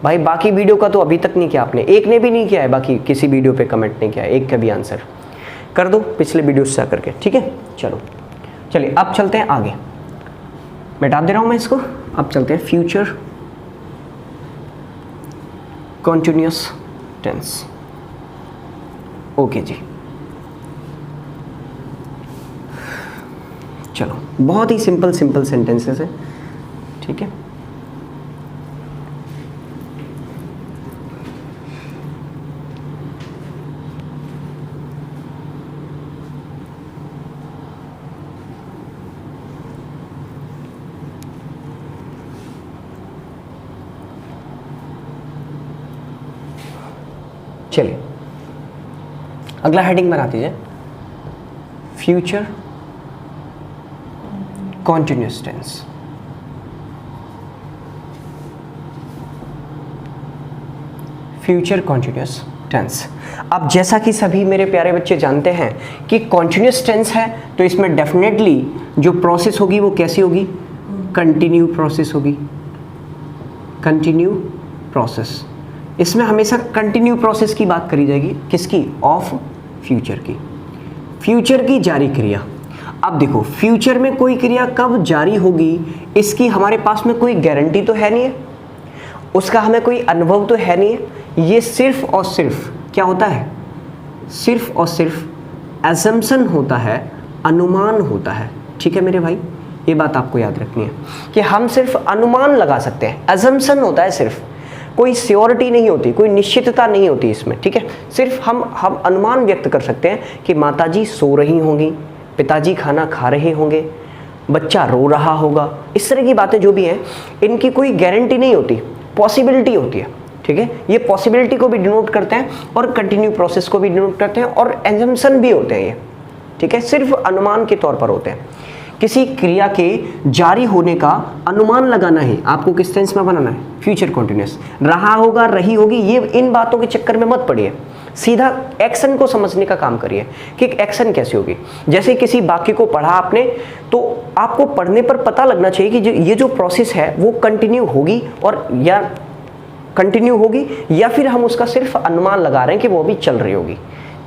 A: भाई बाकी वीडियो का तो अभी तक नहीं किया आपने, एक ने भी नहीं किया है, बाकी किसी वीडियो पे कमेंट नहीं किया है, एक का भी आंसर कर दो पिछले वीडियो से करके, ठीक है। चलो चलिए अब चलते हैं आगे, मिटा दे रहा हूँ मैं इसको। अब चलते हैं फ्यूचर कॉन्टिन्यूअस टेंस। ओके जी, चलो बहुत ही सिंपल सेंटेंसेस है, ठीक है। चलिए अगला हेडिंग बना दीजिए, future continuous tense. Future continuous tense. अब जैसा कि सभी मेरे प्यारे बच्चे जानते हैं कि कॉन्टिन्यूअस टेंस है तो इसमें डेफिनेटली जो प्रोसेस होगी वो कैसी होगी, कंटिन्यू प्रोसेस होगी, कंटिन्यू प्रोसेस। इसमें हमेशा कंटिन्यू प्रोसेस की बात करी जाएगी, किसकी, ऑफ फ्यूचर की, फ्यूचर की जारी क्रिया। अब देखो फ्यूचर में कोई क्रिया कब जारी होगी इसकी हमारे पास में कोई गारंटी तो है नहीं है, उसका हमें कोई अनुभव तो है नहीं है, ये सिर्फ और सिर्फ क्या होता है, सिर्फ और सिर्फ एजम्पशन होता है, अनुमान होता है, ठीक है मेरे भाई। ये बात आपको याद रखनी है कि हम सिर्फ अनुमान लगा सकते हैं, एजम्पशन होता है सिर्फ, कोई श्योरिटी नहीं होती, कोई निश्चितता नहीं होती इसमें, ठीक है। सिर्फ हम अनुमान व्यक्त कर सकते हैं कि माताजी सो रही होंगी, पिताजी खाना खा रहे होंगे, बच्चा रो रहा होगा, इस तरह की बातें जो भी हैं इनकी कोई गारंटी नहीं होती, पॉसिबिलिटी होती है, ठीक है। ये पॉसिबिलिटी को भी डिनोट करते हैं और कंटिन्यू प्रोसेस को भी डिनोट करते हैं और एजम्पशन भी होते हैं ये, ठीक है, सिर्फ अनुमान के तौर पर होते हैं। किसी क्रिया के जारी होने का अनुमान लगाना है आपको, किस टेंस में बनाना है, फ्यूचर कॉन्टिन्यूअस। रहा होगा, रही होगी, ये इन बातों के चक्कर में मत पड़िए, सीधा एक्शन को समझने का काम करिए कि एक्शन कैसे होगी। जैसे किसी वाक्य को पढ़ा आपने तो आपको पढ़ने पर पता लगना चाहिए कि ये जो प्रोसेस है वो कंटिन्यू होगी और या कंटिन्यू होगी या फिर हम उसका सिर्फ अनुमान लगा रहे हैं कि वो अभी चल रही होगी।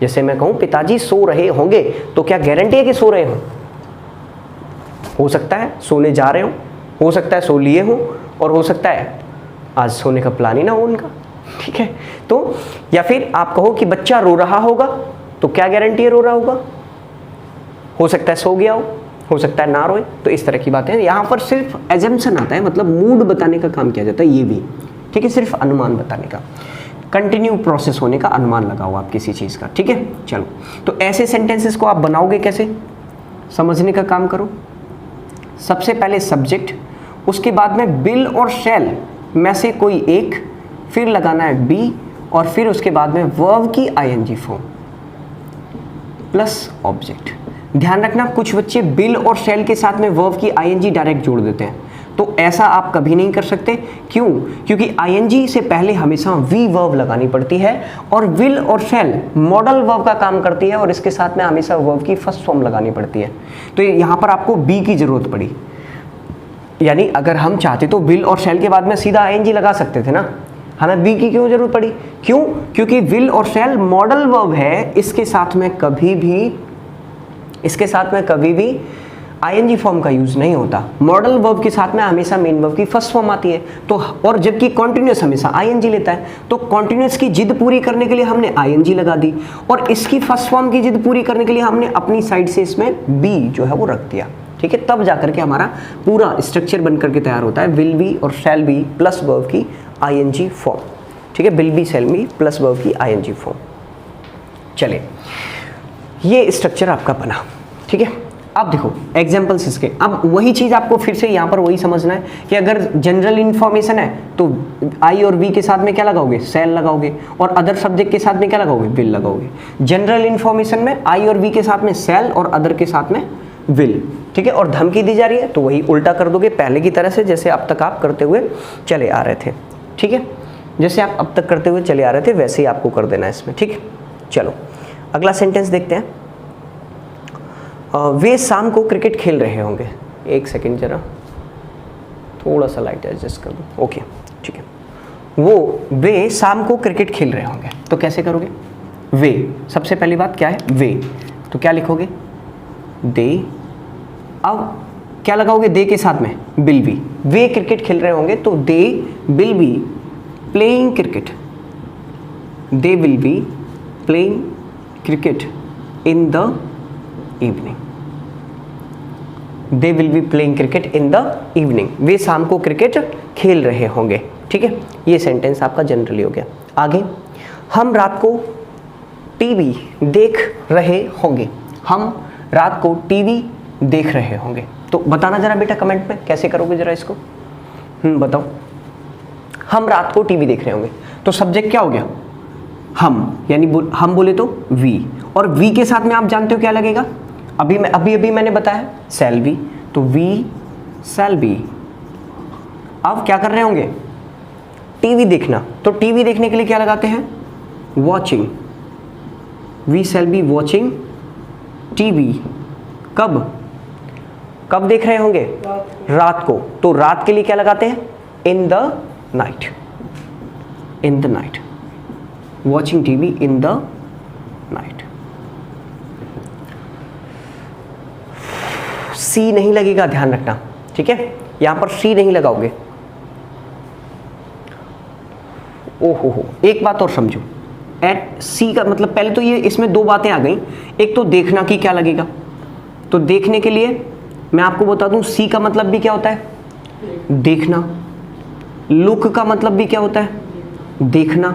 A: जैसे मैं कहूँ पिताजी सो रहे होंगे तो क्या गारंटी है कि सो रहे हो सकता है सोने जा रहे हो सकता है सो लिए हो और हो सकता है आज सोने का प्लान ही ना हो उनका, ठीक है। तो या फिर आप कहो कि बच्चा रो रहा होगा तो क्या गारंटी है रो रहा होगा, हो सकता है सो गया हो सकता है ना रोए। तो इस तरह की बातें यहाँ पर सिर्फ एजम्पशन आता है, मतलब मूड बताने का काम किया जाता है, ये भी ठीक है, सिर्फ अनुमान बताने का, कंटिन्यू प्रोसेस होने का अनुमान लगाओ आप किसी चीज़ का, ठीक है। चलो तो ऐसे सेंटेंसेस को आप बनाओगे कैसे, समझने का काम करो। सबसे पहले सब्जेक्ट, उसके बाद में विल और शैल में से कोई एक, फिर लगाना है बी और फिर उसके बाद में वर्ब की आईएनजी फॉर्म प्लस ऑब्जेक्ट। ध्यान रखना कुछ बच्चे विल और शैल के साथ में वर्ब की आईएनजी डायरेक्ट जोड़ देते हैं, तो ऐसा आप कभी नहीं कर सकते। क्यों? क्योंकि आईएनजी से पहले हमेशा वी वर्ब लगानी पड़ती है और विल और शैल मॉडल वर्ब का काम करती है और इसके साथ में हमेशा वर्ब की फर्स्ट फॉर्म लगानी पड़ती है। तो यहाँ पर आपको बी की जरूरत पड़ी, यानी अगर हम चाहते तो विल और शैल के बाद में सीधा आईएनजी लगा सकते थे ना, हमें बी की क्यों जरूरत पड़ी? क्यों? क्योंकि विल और शैल मॉडल वर्ब है, इसके साथ में कभी भी आईएनजी फॉर्म का यूज नहीं होता। मॉडल वर्ब के साथ में हमेशा मेन वर्ब की फर्स्ट फॉर्म आती है, तो और जबकि कॉन्टिन्यूअस हमेशा आईएनजी लेता है, तो कॉन्टिन्यूअस की जिद पूरी करने के लिए हमने आईएनजी लगा दी और इसकी फर्स्ट फॉर्म की जिद पूरी करने के लिए हमने अपनी साइड से इसमें बी जो है वो रख दिया, ठीक है। तब जाकर के हमारा पूरा स्ट्रक्चर बन करके तैयार होता है, विल बी और शैल बी प्लस वर्ब की आईएनजी फॉर्म, ठीक है, will be shall be plus verb की आईएनजी फॉर्म। चलिए ये स्ट्रक्चर आपका बना, ठीक है। अब देखो एग्जाम्पल्स इसके, अब वही चीज़ आपको फिर से यहाँ पर वही समझना है कि अगर जनरल इन्फॉर्मेशन है तो आई और वी के साथ में क्या लगाओगे, सेल लगाओगे, और अदर सब्जेक्ट के साथ में क्या लगाओगे, विल लगाओगे। जनरल इन्फॉर्मेशन में आई और वी के साथ में सेल और अदर के साथ में विल, ठीक है। और धमकी दी जा रही है तो वही उल्टा कर दोगे पहले की तरह से, जैसे अब तक आप करते हुए चले आ रहे थे, ठीक है। जैसे आप अब तक करते हुए चले आ रहे थे वैसे ही आपको कर देना है इसमें, ठीक है। चलो अगला सेंटेंस देखते हैं। वे शाम को क्रिकेट खेल रहे होंगे, एक सेकेंड जरा थोड़ा सा लाइट एडजस्ट कर दो, ओके ठीक है। वे शाम को क्रिकेट खेल रहे होंगे। तो कैसे करोगे? वे, सबसे पहली बात क्या है? वे, तो क्या लिखोगे? दे। अब क्या लगाओगे दे के साथ में? Will be. वे क्रिकेट खेल रहे होंगे तो they will be playing cricket, they will be playing cricket in the evening, they will be playing cricket in the evening. वे शाम को क्रिकेट खेल रहे होंगे। ठीक है, ये सेंटेंस आपका जनरली हो गया। आगे, हम रात को टीवी देख रहे होंगे। हम रात को टीवी देख रहे होंगे। तो बताना जरा बेटा कमेंट में कैसे करोगे जरा इसको। बताओ। हम रात को टीवी देख रहे होंगे, तो सब्जेक्ट क्या हो गया? हम, यानी हम बोले तो वी, और वी के साथ में आप जानते हो क्या लगेगा? अभी मैंने बताया शैल बी, तो वी शैल बी। अब क्या कर रहे होंगे? टीवी देखना, तो टीवी देखने के लिए क्या लगाते हैं? Watching, we shall be watching TV. कब कब देख रहे होंगे? रात को, तो रात के लिए क्या लगाते हैं? In the night, in the night, watching TV in the night. सी नहीं लगेगा, ध्यान रखना, ठीक है? यहां पर सी नहीं लगाओगे। ओहो, एक बात और समझो, एट सी का मतलब, पहले तो ये इसमें दो बातें आ गई। एक तो देखना की क्या लगेगा, तो देखने के लिए मैं आपको बता दूं सी का मतलब भी क्या होता है? देखना। लुक का मतलब भी क्या होता है? देखना।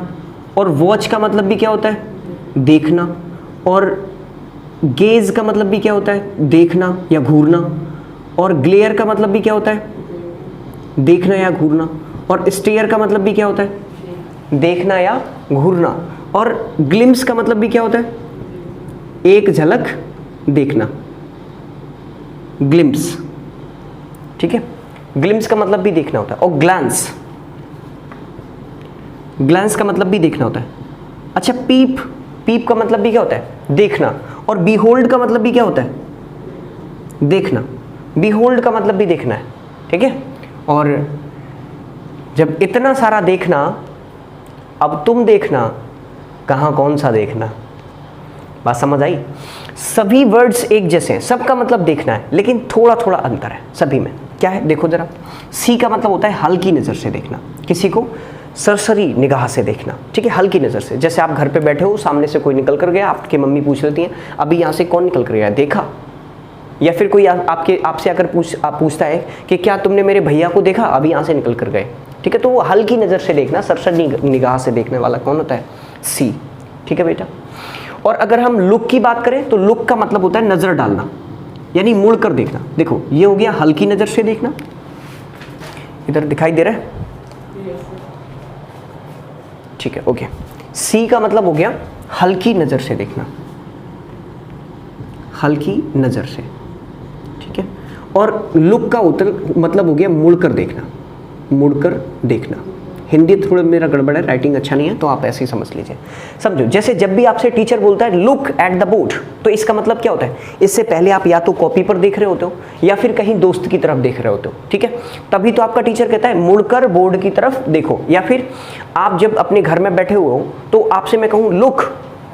A: और वॉच का मतलब भी क्या होता है? देखना। और गेज का मतलब भी क्या होता है? देखना या घूरना। और ग्लेयर का मतलब भी क्या होता है? देखना या घूरना। और स्टेयर का मतलब भी क्या होता है? देखना या घूरना। और ग्लिम्स का मतलब भी क्या होता है? एक झलक देखना, ग्लिम्स। ठीक है, ग्लिम्स का मतलब भी देखना होता है। और ग्लांस, ग्लांस का मतलब भी देखना होता है। अच्छा, पीप, पीप का मतलब भी क्या होता है? देखना। और बीहोल्ड का मतलब भी क्या होता है? देखना। बीहोल्ड का मतलब भी देखना है। ठीक है, और जब इतना सारा देखना, अब तुम देखना कहाँ कौन सा देखना। बात समझ आई? सभी वर्ड्स एक जैसे हैं, सबका मतलब देखना है, लेकिन थोड़ा थोड़ा अंतर है सभी में। क्या है देखो जरा। सी का मतलब होता है हल्की नज़र से देखना, किसी को सरसरी निगाह से देखना। ठीक है, हल्की नज़र से। जैसे आप घर पे बैठे हो, सामने से कोई निकल कर गया, आपकी मम्मी पूछ लेती हैं अभी यहाँ से कौन निकल कर गया, देखा? या फिर कोई आपसे आकर पूछता है कि क्या तुमने मेरे भैया को देखा, अभी यहाँ से निकल कर गए। ठीक है, तो वो हल्की नज़र से देखना, सरसरी निगाह से देखने वाला कौन होता है? सी। ठीक है बेटा। और अगर हम लुक की बात करें, तो लुक का मतलब होता है नज़र डालना, यानी मुड़ कर देखना। देखो, ये हो गया हल्की नज़र से देखना। इधर दिखाई दे रहा है? ठीक है, ओके। सी का मतलब हो गया हल्की नज़र से देखना, हल्की नज़र से। ठीक है, और लुक का मतलब हो गया मुड़कर देखना, मुड़कर देखना। हिंदी थोड़ा मेरा गड़बड़ है, राइटिंग अच्छा नहीं है, तो आप ऐसे ही समझ लीजिए। समझो, जैसे जब भी आपसे टीचर बोलता है लुक एट द बोर्ड, तो इसका मतलब क्या होता है? इससे पहले आप या तो कॉपी पर देख रहे होते हो या फिर कहीं दोस्त की तरफ देख रहे होते हो। ठीक है, तभी तो आपका टीचर कहता है मुड़कर बोर्ड की तरफ देखो। या फिर आप जब अपने घर में बैठे हुए हो, तो आपसे मैं कहूँ look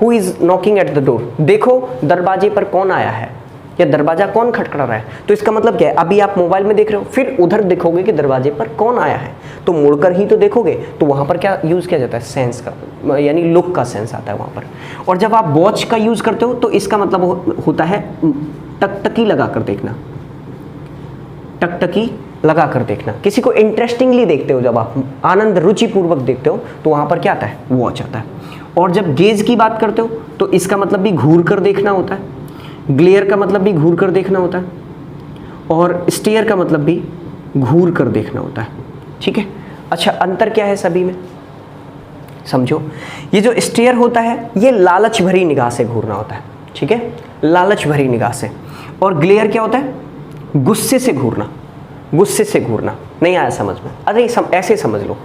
A: who is knocking at the door, देखो दरवाजे पर कौन आया है या दरवाजा कौन खटखटा रहा है। तो इसका मतलब क्या है? अभी आप मोबाइल में देख रहे हो, फिर उधर देखोगे कि दरवाजे पर कौन आया है, तो मुड़कर ही तो देखोगे। तो वहां पर क्या यूज किया जाता है? सेंस का, यानी लुक का सेंस आता है वहां पर। और जब आप वॉच का यूज करते हो, तो इसका मतलब होता है टकटकी लगा कर देखना, टकटकी लगा कर देखना। किसी को इंटरेस्टिंगली देखते हो, जब आप आनंद रुचिपूर्वक देखते हो, तो वहां पर क्या आता है? वॉच आता है। और जब गेज की बात करते हो, तो इसका मतलब भी घूर कर देखना होता है। ग्लेयर का मतलब भी घूर कर देखना होता है। और स्टेयर का मतलब भी घूर कर देखना होता है। ठीक है, अच्छा, अंतर क्या है सभी में? समझो, ये जो स्टेयर होता है, ये लालच भरी निगाह से घूरना होता है। ठीक है, लालच भरी निगाह से। और ग्लेयर क्या होता है? गुस्से से घूरना, गुस्से से घूरना। नहीं आया समझ में? अरे ऐसे समझ लो,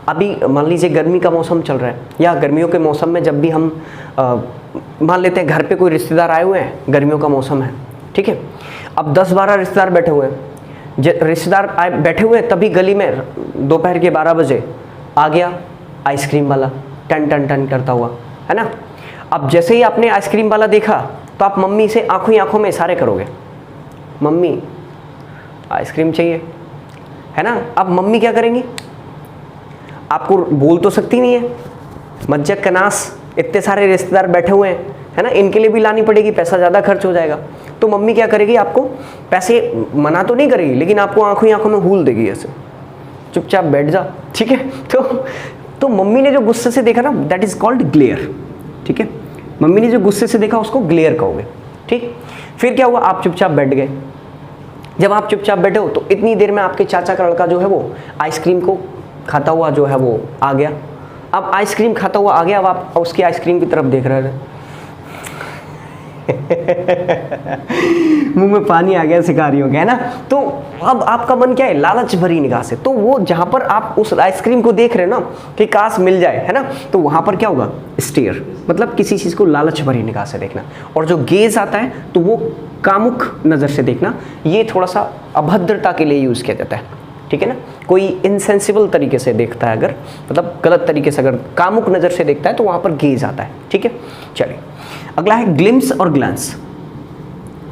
A: अभी मान लीजिए गर्मी का मौसम चल रहा है, या गर्मियों के मौसम में जब भी हम मान लेते हैं घर पे कोई रिश्तेदार आए हुए हैं, गर्मियों का मौसम है, ठीक है, अब 10-12 रिश्तेदार बैठे हुए हैं। रिश्तेदार बैठे हुए हैं, तभी गली में दोपहर के 12 बजे आ गया आइसक्रीम वाला टन टन टन करता हुआ, है ना। अब जैसे ही आपने आइसक्रीम वाला देखा तो आप मम्मी से आंखों ही आंखों में इशारे करोगे, मम्मी आइसक्रीम चाहिए, है ना। अब मम्मी क्या करेंगी, आपको बोल तो सकती नहीं है, मज्जक कनास, इतने सारे रिश्तेदार बैठे हुए हैं, है ना, इनके लिए भी लानी पड़ेगी, पैसा ज़्यादा खर्च हो जाएगा। तो मम्मी क्या करेगी, आपको पैसे मना तो नहीं करेगी, लेकिन आपको आंखों ही आंखों में हूल देगी, ऐसे चुपचाप बैठ जा, ठीक है। तो मम्मी ने जो गुस्से से देखा ना, दैट इज कॉल्ड ग्लेयर, ठीक है। मम्मी ने जो गुस्से से देखा उसको ग्लेयर कहोगे, ठीक। फिर क्या हुआ, आप चुपचाप बैठ गए। जब आप चुपचाप बैठे हो तो इतनी देर में आपके चाचा का लड़का जो है वो आइसक्रीम को खाता हुआ जो है वो आ गया। अब आइसक्रीम खाता हुआ आ गया, अब आप उसकी आइसक्रीम की तरफ देख रहे थे मुंह में पानी आ गया शिकारियों के, है ना। तो अब आपका मन क्या है, लालच भरी निगाह से। तो वो जहां पर आप उस आइसक्रीम को देख रहे हैं ना कि काश मिल जाए, है ना, तो वहां पर क्या होगा, स्टेयर, मतलब किसी चीज को लालच भरी निगाह से देखना। और जो गेज आता है तो वो कामुक नजर से देखना, ये थोड़ा सा अभद्रता के लिए यूज किया जाता है, ठीक है ना। कोई इनसेंसिबल तरीके से देखता है, अगर मतलब गलत तरीके से, अगर कामुक नज़र से देखता है तो वहाँ पर गेज आता है, ठीक है। चलिए अगला है ग्लिम्स और ग्लांस।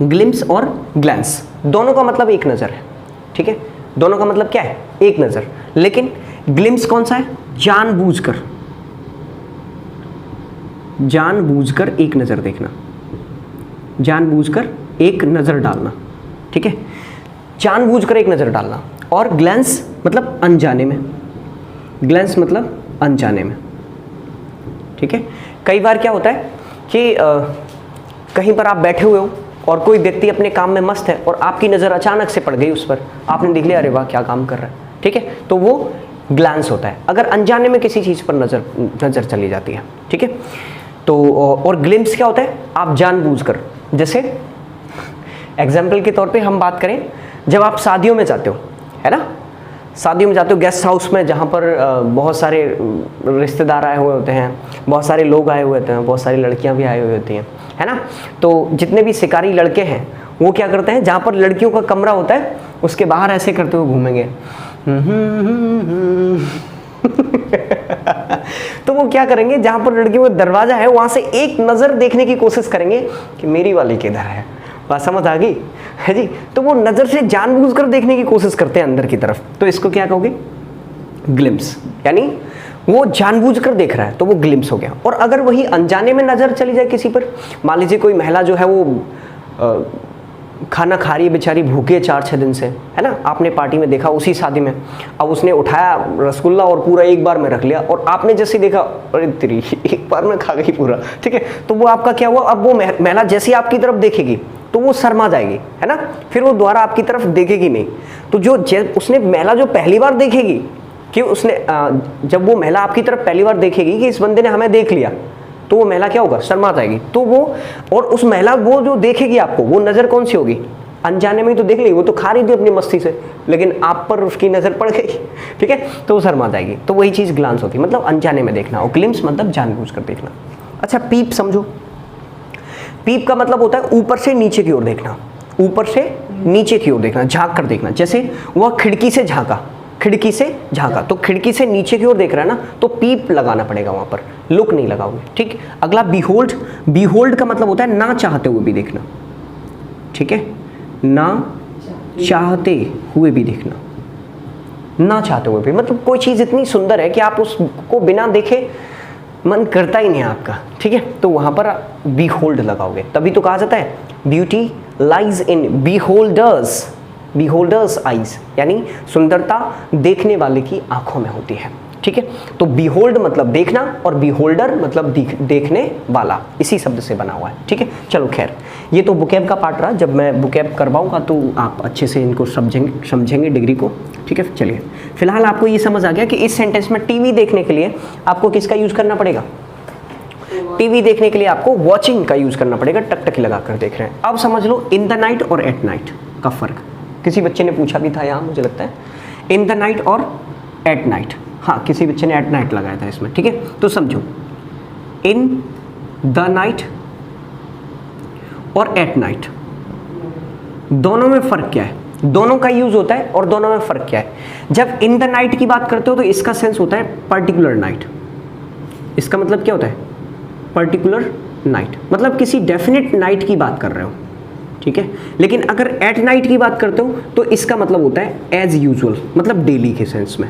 A: ग्लिम्स और ग्लांस दोनों का मतलब एक नज़र है, ठीक है। दोनों का मतलब क्या है, एक नज़र। लेकिन ग्लिम्स कौन सा है, जानबूझकर, जानबूझकर एक नज़र देखना, जानबूझकर एक नज़र डालना, ठीक है, जानबूझकर एक नज़र डालना। और ग्लैंस मतलब अनजाने में, ग्लैंस मतलब अनजाने में, ठीक है। कई बार क्या होता है कि कहीं पर आप बैठे हुए हो और कोई व्यक्ति अपने काम में मस्त है और आपकी नज़र अचानक से पड़ गई उस पर, आपने देख लिया, अरे वाह क्या काम कर रहा है, ठीक है, तो वो ग्लैंस होता है, अगर अनजाने में किसी चीज़ पर नज़र चली जाती है, ठीक है। तो और ग्लिम्स क्या होता है, आप जानबूझकर, जैसे एग्जाम्पल के तौर पे हम बात करें, जब आप शादियों में जाते हो, है ना, शादियों में जाते हो गेस्ट हाउस में, जहाँ पर बहुत सारे रिश्तेदार आए हुए होते हैं, बहुत सारे लोग आए हुए होते हैं, बहुत सारी लड़कियाँ भी आई हुई होती हैं, है ना। तो जितने भी शिकारी लड़के हैं वो क्या करते हैं, जहाँ पर लड़कियों का कमरा होता है उसके बाहर ऐसे करते हुए घूमेंगे तो वो क्या करेंगे, जहाँ पर लड़कियों का दरवाज़ा है वहाँ से एक नज़र देखने की कोशिश करेंगे कि मेरी वाली किधर है, बात समझ आ गई है जी। तो वो नज़र से जानबूझकर देखने की कोशिश करते हैं अंदर की तरफ, तो इसको क्या कहोगे, ग्लिम्स, यानी वो जानबूझकर देख रहा है तो वो ग्लिम्स हो गया। और अगर वही अनजाने में नज़र चली जाए किसी पर, मान लीजिए कोई महिला जो है वो खाना खा रही है बेचारी, भूखे 4-6 दिन से, है ना, आपने पार्टी में देखा उसी शादी में, अब उसने उठाया रसगुल्ला और पूरा एक बार में रख लिया, और आपने जैसे देखा अरे तेरी एक बार में खा गई पूरा, ठीक है। तो वो आपका क्या हुआ, अब वो महिला जैसी आपकी तरफ देखेगी तो वो शर्मा जाएगी, है ना, फिर वो दोबारा आपकी तरफ देखेगी नहीं। तो जो उसने महिला जो पहली बार देखेगी कि उसने जब वो महिला आपकी तरफ पहली बार देखेगी कि इस बंदे ने हमें देख लिया, तो वो महिला क्या होगा, शर्मा जाएगी। तो वो और उस महिला वो जो देखेगी आपको, वो नज़र कौन सी होगी, अनजाने में ही तो देख ली, वो तो खा रही थी अपनी मस्ती से, लेकिन आप पर उसकी नज़र पड़ गई, ठीक है, तो वो शर्मा जाएगी। तो वही चीज़ ग्लांस होती है, मतलब अनजाने में देखना, और ग्लिम्स मतलब जानबूझकर देखना। अच्छा पीप समझो, पीप का मतलब होता है ऊपर से नीचे की ओर देखना, ऊपर से नीचे की ओर देखना, झांक कर देखना। जैसे वह खिड़की से झांका, खिड़की से झांका, तो खिड़की से नीचे की ओर देख रहा है ना, तो पीप लगाना पड़ेगा वहां पर, लुक नहीं लगाओगे, ठीक। अगला बिहोल्ड, बिहोल्ड का मतलब होता है ना चाहते हुए भी देखना, ठीक है, ना चाहते हुए भी देखना, ना चाहते हुए भी, मतलब कोई चीज़ इतनी सुंदर है कि आप उसको बिना देखे मन करता ही नहीं आपका, ठीक है, तो वहां पर बिहोल्ड लगाओगे। तभी तो कहा जाता है ब्यूटी लाइज इन बिहोल्डर्स, बिहोल्डर्स आइज, यानी सुंदरता देखने वाले की आंखों में होती है, ठीक है। तो बिहोल्ड मतलब देखना और बिहोल्डर मतलब देखने वाला, इसी शब्द से बना हुआ है, ठीक है। चलो खैर, ये तो बुकैब का पार्ट रहा, जब मैं बुकैब करवाऊंगा तो आप अच्छे से इनको समझेंगे डिग्री को, ठीक है। चलिए फिलहाल आपको ये समझ आ गया कि इस सेंटेंस में टीवी देखने के लिए आपको किसका यूज करना पड़ेगा, टीवी देखने के लिए आपको वॉचिंग का यूज करना पड़ेगा, टकटकी लगा कर देख रहे हैं। अब समझ लो इन द नाइट और एट नाइट का फर्क, किसी बच्चे ने पूछा भी था यहाँ, मुझे लगता है, इन द नाइट और एट नाइट, हाँ किसी बच्चे ने एट नाइट लगाया था इसमें, ठीक है। तो समझो इन द नाइट और एट नाइट, दोनों में फर्क क्या है, दोनों का यूज होता है और दोनों में फर्क क्या है। जब इन द नाइट की बात करते हो तो इसका सेंस होता है पर्टिकुलर नाइट, इसका मतलब क्या होता है, पर्टिकुलर नाइट, मतलब किसी डेफिनेट नाइट की बात कर रहे हो, ठीक है। लेकिन अगर एट नाइट की बात करते हो तो इसका मतलब होता है एज यूजुअल, मतलब डेली के सेंस में,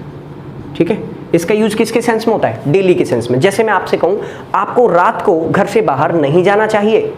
A: ठीक है। इसका यूज किसके सेंस में होता है, डेली के सेंस में। जैसे मैं आपसे कहूं आपको रात को घर से बाहर नहीं जाना चाहिए,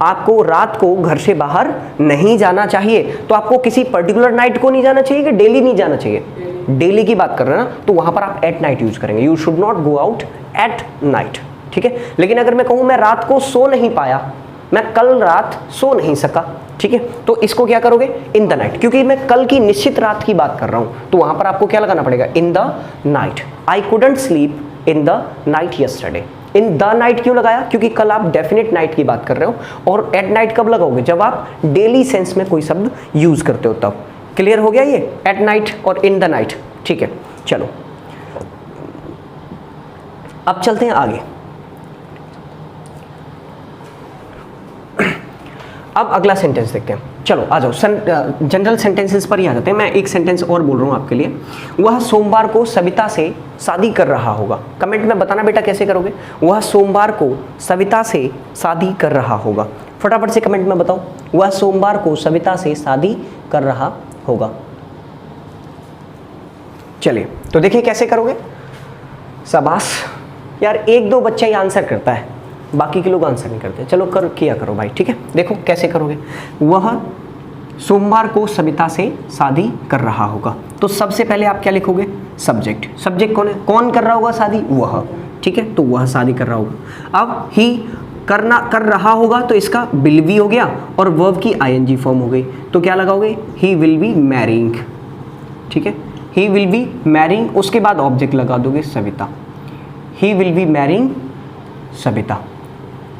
A: आपको रात को घर से बाहर नहीं जाना चाहिए, तो आपको किसी पर्टिकुलर नाइट को नहीं जाना चाहिए कि डेली नहीं जाना चाहिए, डेली की बात कर रहे हैं ना, तो वहां पर आप एट नाइट यूज करेंगे, you should not go out at night, ठीक है। लेकिन अगर मैं कहूं मैं रात को सो नहीं पाया, मैं कल रात सो नहीं सका, ठीक है, तो इसको क्या करोगे, इन द नाइट, क्योंकि मैं कल की निश्चित रात की बात कर रहा हूं, तो वहां पर आपको क्या लगाना पड़ेगा, इन the night. I couldn't sleep in the night yesterday. In the night क्यों लगाया, क्योंकि कल आप डेफिनेट नाइट की बात कर रहे हो, और एट नाइट कब लगाओगे, जब आप डेली सेंस में कोई शब्द यूज करते हो तब। क्लियर हो गया ये, एट नाइट और इन द नाइट, ठीक है। चलो अब चलते हैं आगे। अब अगला सेंटेंस देखते हैं, चलो आ जाओ, जनरल सेंटेंसेस पर ही आ जाते हैं। मैं एक सेंटेंस और बोल रहा हूँ आपके लिए, वह सोमवार को सविता से शादी कर रहा होगा। कमेंट में बताना बेटा कैसे करोगे, वह सोमवार को सविता से शादी कर रहा होगा। फटाफट से कमेंट में बताओ, वह सोमवार को सविता से शादी कर रहा होगा। चलिए तो देखिए कैसे करोगे। शाबाश यार, एक दो बच्चा ही आंसर करता है, बाकी के लोग आंसर नहीं करते। चलो किया करो भाई, ठीक है। देखो कैसे करोगे, वह सोमवार को सविता से शादी कर रहा होगा। तो सबसे पहले आप क्या लिखोगे, सब्जेक्ट। सब्जेक्ट कौन है, कौन कर रहा होगा शादी, वह, ठीक है, तो वह शादी कर रहा होगा। अब ही कर रहा होगा, तो इसका विल बी हो गया और वर्ब की आईएनजी फॉर्म हो गई, तो क्या लगाओगे, ही विल बी मैरिंग, ठीक है, ही विल बी मैरिंग। उसके बाद ऑब्जेक्ट लगा दोगे Savita, he will be marrying Savita,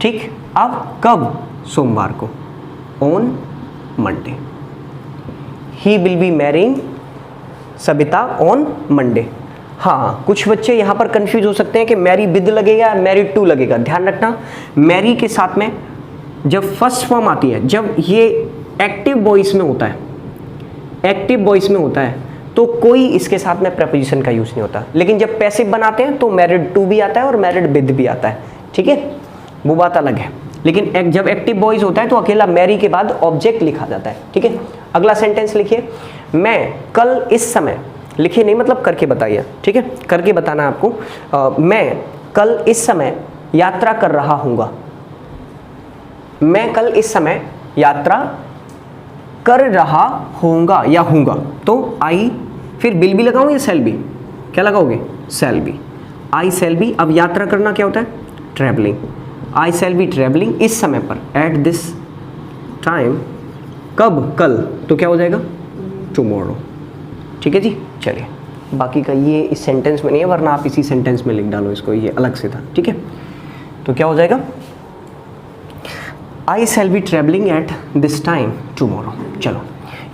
A: ठीक। अब कब, सोमवार को, on Monday, he will be marrying Savita on Monday. हाँ, कुछ बच्चे यहाँ पर कंफ्यूज हो सकते हैं कि मैरी विद लगेगा या मैरिड टू लगेगा। ध्यान रखना, मैरी के साथ में जब फर्स्ट फॉर्म आती है, जब ये एक्टिव वॉइस में होता है, एक्टिव वॉइस में होता है, तो कोई इसके साथ में प्रेपोजिशन का यूज नहीं होता। लेकिन जब पैसिव बनाते हैं तो मैरिड टू भी आता है और मैरिड विद भी आता है, ठीक है, वो बात अलग है। लेकिन जब एक्टिव वॉइस होता है तो अकेला मैरी के बाद ऑब्जेक्ट लिखा जाता है, ठीक है। अगला सेंटेंस लिखिए, मैं कल इस समय, लिखिए नहीं मतलब करके बताइए, ठीक है, करके बताना आपको। मैं कल इस समय यात्रा कर रहा हूँगा, मैं कल इस समय यात्रा कर रहा होऊंगा या हूँगा, तो आई, फिर विल भी लगाऊँ या शैल बी, क्या लगाओगे, shall be, I shall B. अब यात्रा करना क्या होता है, travelling, I shall be travelling इस समय पर, एट दिस टाइम, कब, कल, तो क्या हो जाएगा, टुमारो, ठीक है जी। चलिए बाकी का ये इस सेंटेंस में नहीं है, वरना आप इसी सेंटेंस में लिख डालो इसको, ये अलग से था, ठीक है। तो क्या हो जाएगा, I shall be travelling at this time tomorrow. चलो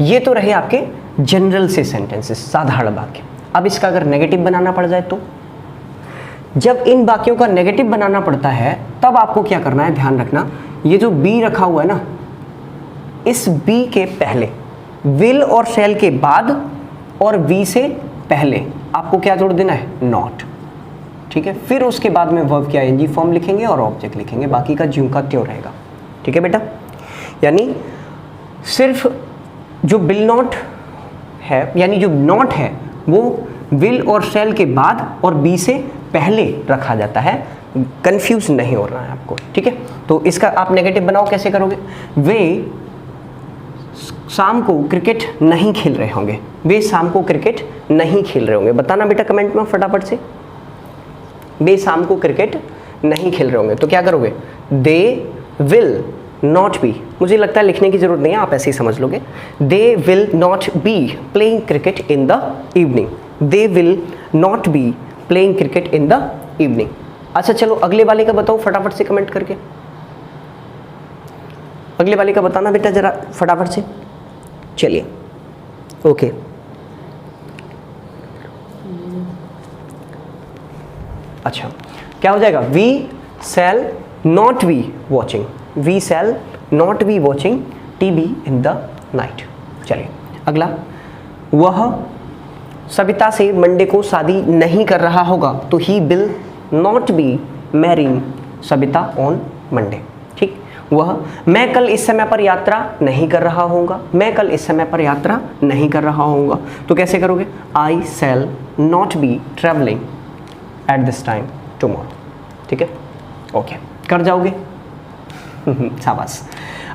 A: ये तो रहे आपके जनरल से सेंटेंसेस, साधारण वाक्य। अब इसका अगर नेगेटिव बनाना पड़ जाए तो, जब इन वाक्यों का नेगेटिव बनाना पड़ता है तब आपको क्या करना है, ध्यान रखना, ये जो बी रखा हुआ है ना, इस बी के पहले, विल और शैल के बाद और वी से पहले आपको क्या जोड़ देना है, नॉट, ठीक है। फिर उसके बाद में वर्ब की आईएनजी फॉर्म लिखेंगे और ऑब्जेक्ट लिखेंगे, बाकी का ज्यों का त्यों रहेगा, ठीक है बेटा। यानी सिर्फ जो विल नॉट है, यानी जो नॉट है वो विल और शैल के बाद और बी से पहले रखा जाता है, कंफ्यूज नहीं हो रहा है आपको, ठीक है। तो इसका आप नेगेटिव बनाओ, कैसे करोगे, वे शाम को क्रिकेट नहीं खेल रहे होंगे, वे शाम को क्रिकेट नहीं खेल रहे होंगे। बताना बेटा कमेंट में फटाफट से, वे शाम को क्रिकेट नहीं खेल रहे होंगे, तो क्या करोगे, दे विल नॉट बी, मुझे लगता है लिखने की जरूरत नहीं है, आप ऐसे ही समझ लोगे, they will not be playing cricket in the evening, they will not be playing cricket in the evening. अच्छा चलो अगले वाले का बताओ फटाफट से कमेंट करके, अगले वाले का बताना बेटा जरा फटाफट से। चलिए ओके, अच्छा क्या हो जाएगा, we shall not be watching, we shall not be watching TV in the night. चलिए अगला, वह सविता से मंडे को शादी नहीं कर रहा होगा, तो he will not be marrying Sabita on Monday. ठीक, वह मैं कल इस समय पर यात्रा नहीं कर रहा होऊंगा, मैं कल इस समय पर यात्रा नहीं कर रहा होऊंगा। तो कैसे करोगे? I shall not be travelling at this time tomorrow. ठीक है, ओके, कर जाओगे। शाबाश।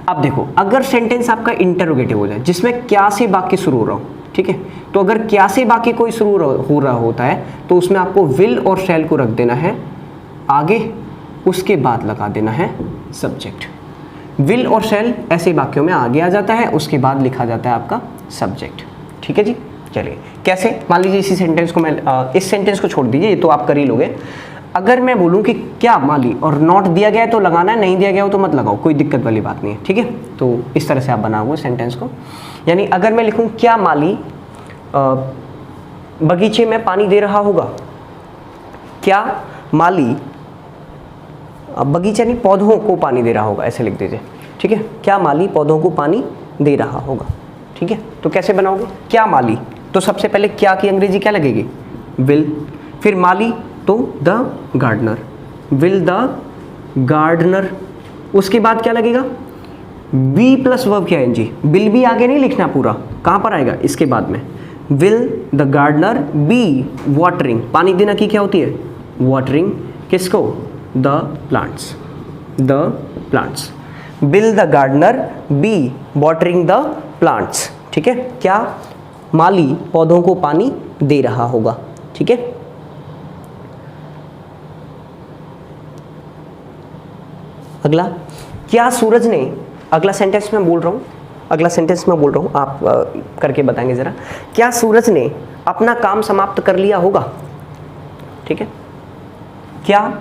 A: अब देखो, अगर सेंटेंस आपका इंटरोगेटिव हो जाए जिसमें क्या से वाक्य शुरू हो रहा हो, ठीक है, तो अगर क्या से वाक्य कोई शुरू हो रहा होता है तो उसमें आपको विल और शैल को रख देना है आगे, उसके बाद लगा देना है सब्जेक्ट। विल और शैल ऐसे वाक्यों में आगे आ जाता है, उसके बाद लिखा जाता है आपका सब्जेक्ट। ठीक है जी, चलिए कैसे, मान लीजिए इसी सेंटेंस को मैं इस सेंटेंस को छोड़ दीजिए, ये तो आप कर ही लोगे। अगर मैं बोलूं कि क्या माली और नॉट दिया गया है तो लगाना है, नहीं दिया गया हो तो मत लगाओ, कोई दिक्कत वाली बात नहीं है। ठीक है, तो इस तरह से आप बनाओगे सेंटेंस को। यानी अगर मैं लिखूं क्या माली बगीचे में पानी दे रहा होगा, क्या माली बगीचा नहीं पौधों को पानी दे रहा होगा, ऐसे लिख दीजिए। ठीक है, क्या माली पौधों को पानी दे रहा होगा। ठीक है, तो कैसे बनाओगे? क्या माली, तो सबसे पहले क्या की अंग्रेजी क्या लगेगी? विल। फिर माली तो the gardener, will the gardener. उसके बाद क्या लगेगा? बी प्लस वर्ब की आईएनजी। विल भी आगे नहीं लिखना पूरा, कहाँ पर आएगा? इसके बाद में। Will the gardener be watering, पानी देना की क्या होती है? वाटरिंग। किसको? The plants, the plants. Will the gardener be watering the plants. ठीक है, क्या माली पौधों को पानी दे रहा होगा। ठीक है, अगला, क्या सूरज ने, अगला सेंटेंस में बोल रहा हूँ, अगला सेंटेंस में बोल रहा हूँ, आप करके बताएंगे ज़रा। क्या सूरज ने अपना काम समाप्त कर लिया होगा। ठीक है, क्या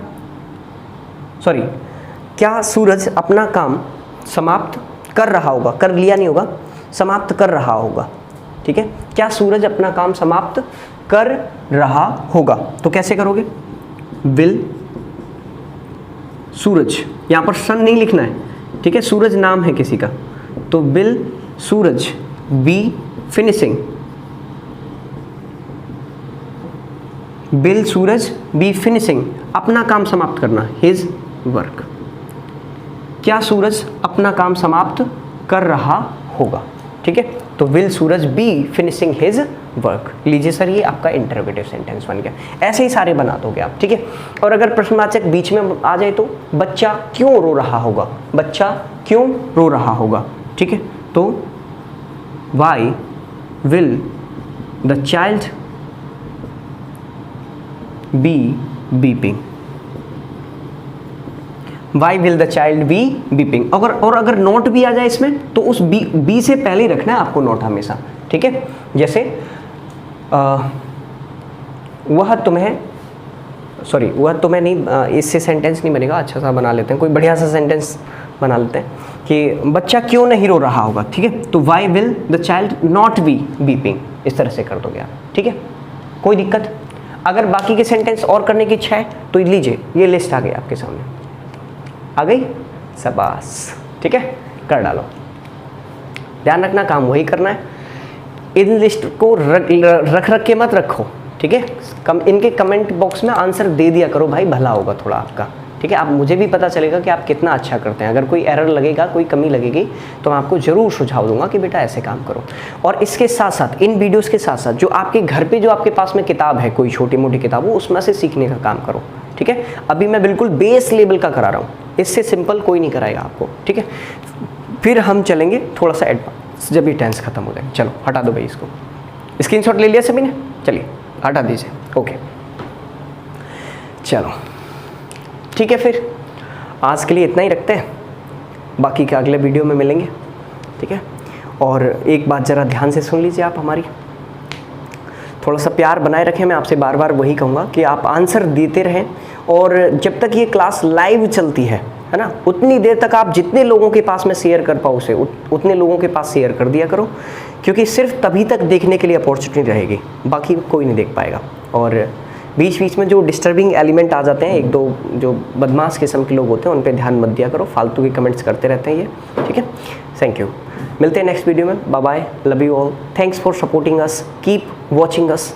A: सूरज अपना काम समाप्त कर रहा होगा, कर लिया नहीं होगा, समाप्त कर रहा होगा। ठीक है, क्या सूरज अपना काम समाप्त कर रहा होगा, तो कैसे करोगे? विल सूरज, यहाँ पर सन नहीं लिखना है। ठीक है, सूरज नाम है किसी का, तो will Suraj be finishing, will Suraj be finishing, अपना काम समाप्त करना, हिज वर्क। क्या सूरज अपना काम समाप्त कर रहा होगा। ठीक है, तो will Suraj be finishing his work. लीजिए सर, ये आपका इंटरोगेटिव सेंटेंस बन गया। ऐसे ही सारे बना दोगे आप। ठीक है, और अगर प्रश्नवाचक बीच में आ जाए तो बच्चा क्यों रो रहा होगा, बच्चा क्यों रो रहा होगा। ठीक है, तो why will the child be weeping, why will the child be weeping. अगर नोट भी आ जाए इसमें तो उस बी से पहले ही रखना है आपको नोट हमेशा। ठीक है, जैसे वह तुम्हें नहीं, इससे सेंटेंस नहीं बनेगा, अच्छा सा बना लेते हैं, कोई बढ़िया सा सेंटेंस बना लेते हैं कि बच्चा क्यों नहीं रो रहा होगा। ठीक है, तो why will the child not be weeping, इस तरह से कर दोगे आप। ठीक है, कोई दिक्कत? अगर बाकी के सेंटेंस और करने की इच्छा है तो लीजिए, ये लिस्ट आ गई आपके सामने, आ गई, शाबाश। ठीक है, कर डालो। ध्यान रखना, काम वही करना है, इन लिस्ट को रख के मत रखो। ठीक है, इनके कमेंट बॉक्स में आंसर दे दिया करो भाई, भला होगा थोड़ा आपका। ठीक है, आप मुझे भी पता चलेगा कि आप कितना अच्छा करते हैं। अगर कोई एरर लगेगा, कोई कमी लगेगी तो मैं आपको ज़रूर सुझाव दूंगा कि बेटा ऐसे काम करो। और इसके साथ साथ, इन वीडियोस के साथ साथ, जो आपके घर पे जो आपके पास में किताब है, कोई छोटी मोटी किताब हो, उसमें से सीखने का काम करो। ठीक है, अभी मैं बिल्कुल बेस लेवल का करा रहा हूँ, इससे सिंपल कोई नहीं कराएगा आपको। ठीक है, फिर हम चलेंगे थोड़ा सा एडवांस जब ये टेंस खत्म हो जाए। चलो हटा दो भाई इसको, स्क्रीनशॉट ले लिया सभी ने, चलिए हटा दीजिए। ओके, चलो ठीक है, फिर आज के लिए इतना ही रखते हैं, बाकी का अगले वीडियो में मिलेंगे। ठीक है, और एक बात ज़रा ध्यान से सुन लीजिए आप हमारी, थोड़ा सा प्यार बनाए रखें। मैं आपसे बार बार वही कहूँगा कि आप आंसर देते रहें, और जब तक ये क्लास लाइव चलती है ना, उतनी देर तक आप जितने लोगों के पास में शेयर कर पाओ उसे उतने लोगों के पास शेयर कर दिया करो, क्योंकि सिर्फ तभी तक देखने के लिए अपॉर्चुनिटी रहेगी, बाकी कोई नहीं देख पाएगा। और बीच बीच में जो डिस्टर्बिंग एलिमेंट आ जाते हैं, एक दो जो बदमाश किस्म के लोग होते हैं, उन पे ध्यान मत दिया करो, फालतू के कमेंट्स करते रहते हैं ये। ठीक है, थैंक यू, मिलते हैं नेक्स्ट वीडियो में, bye bye, love you all, thanks for supporting us, keep watching us.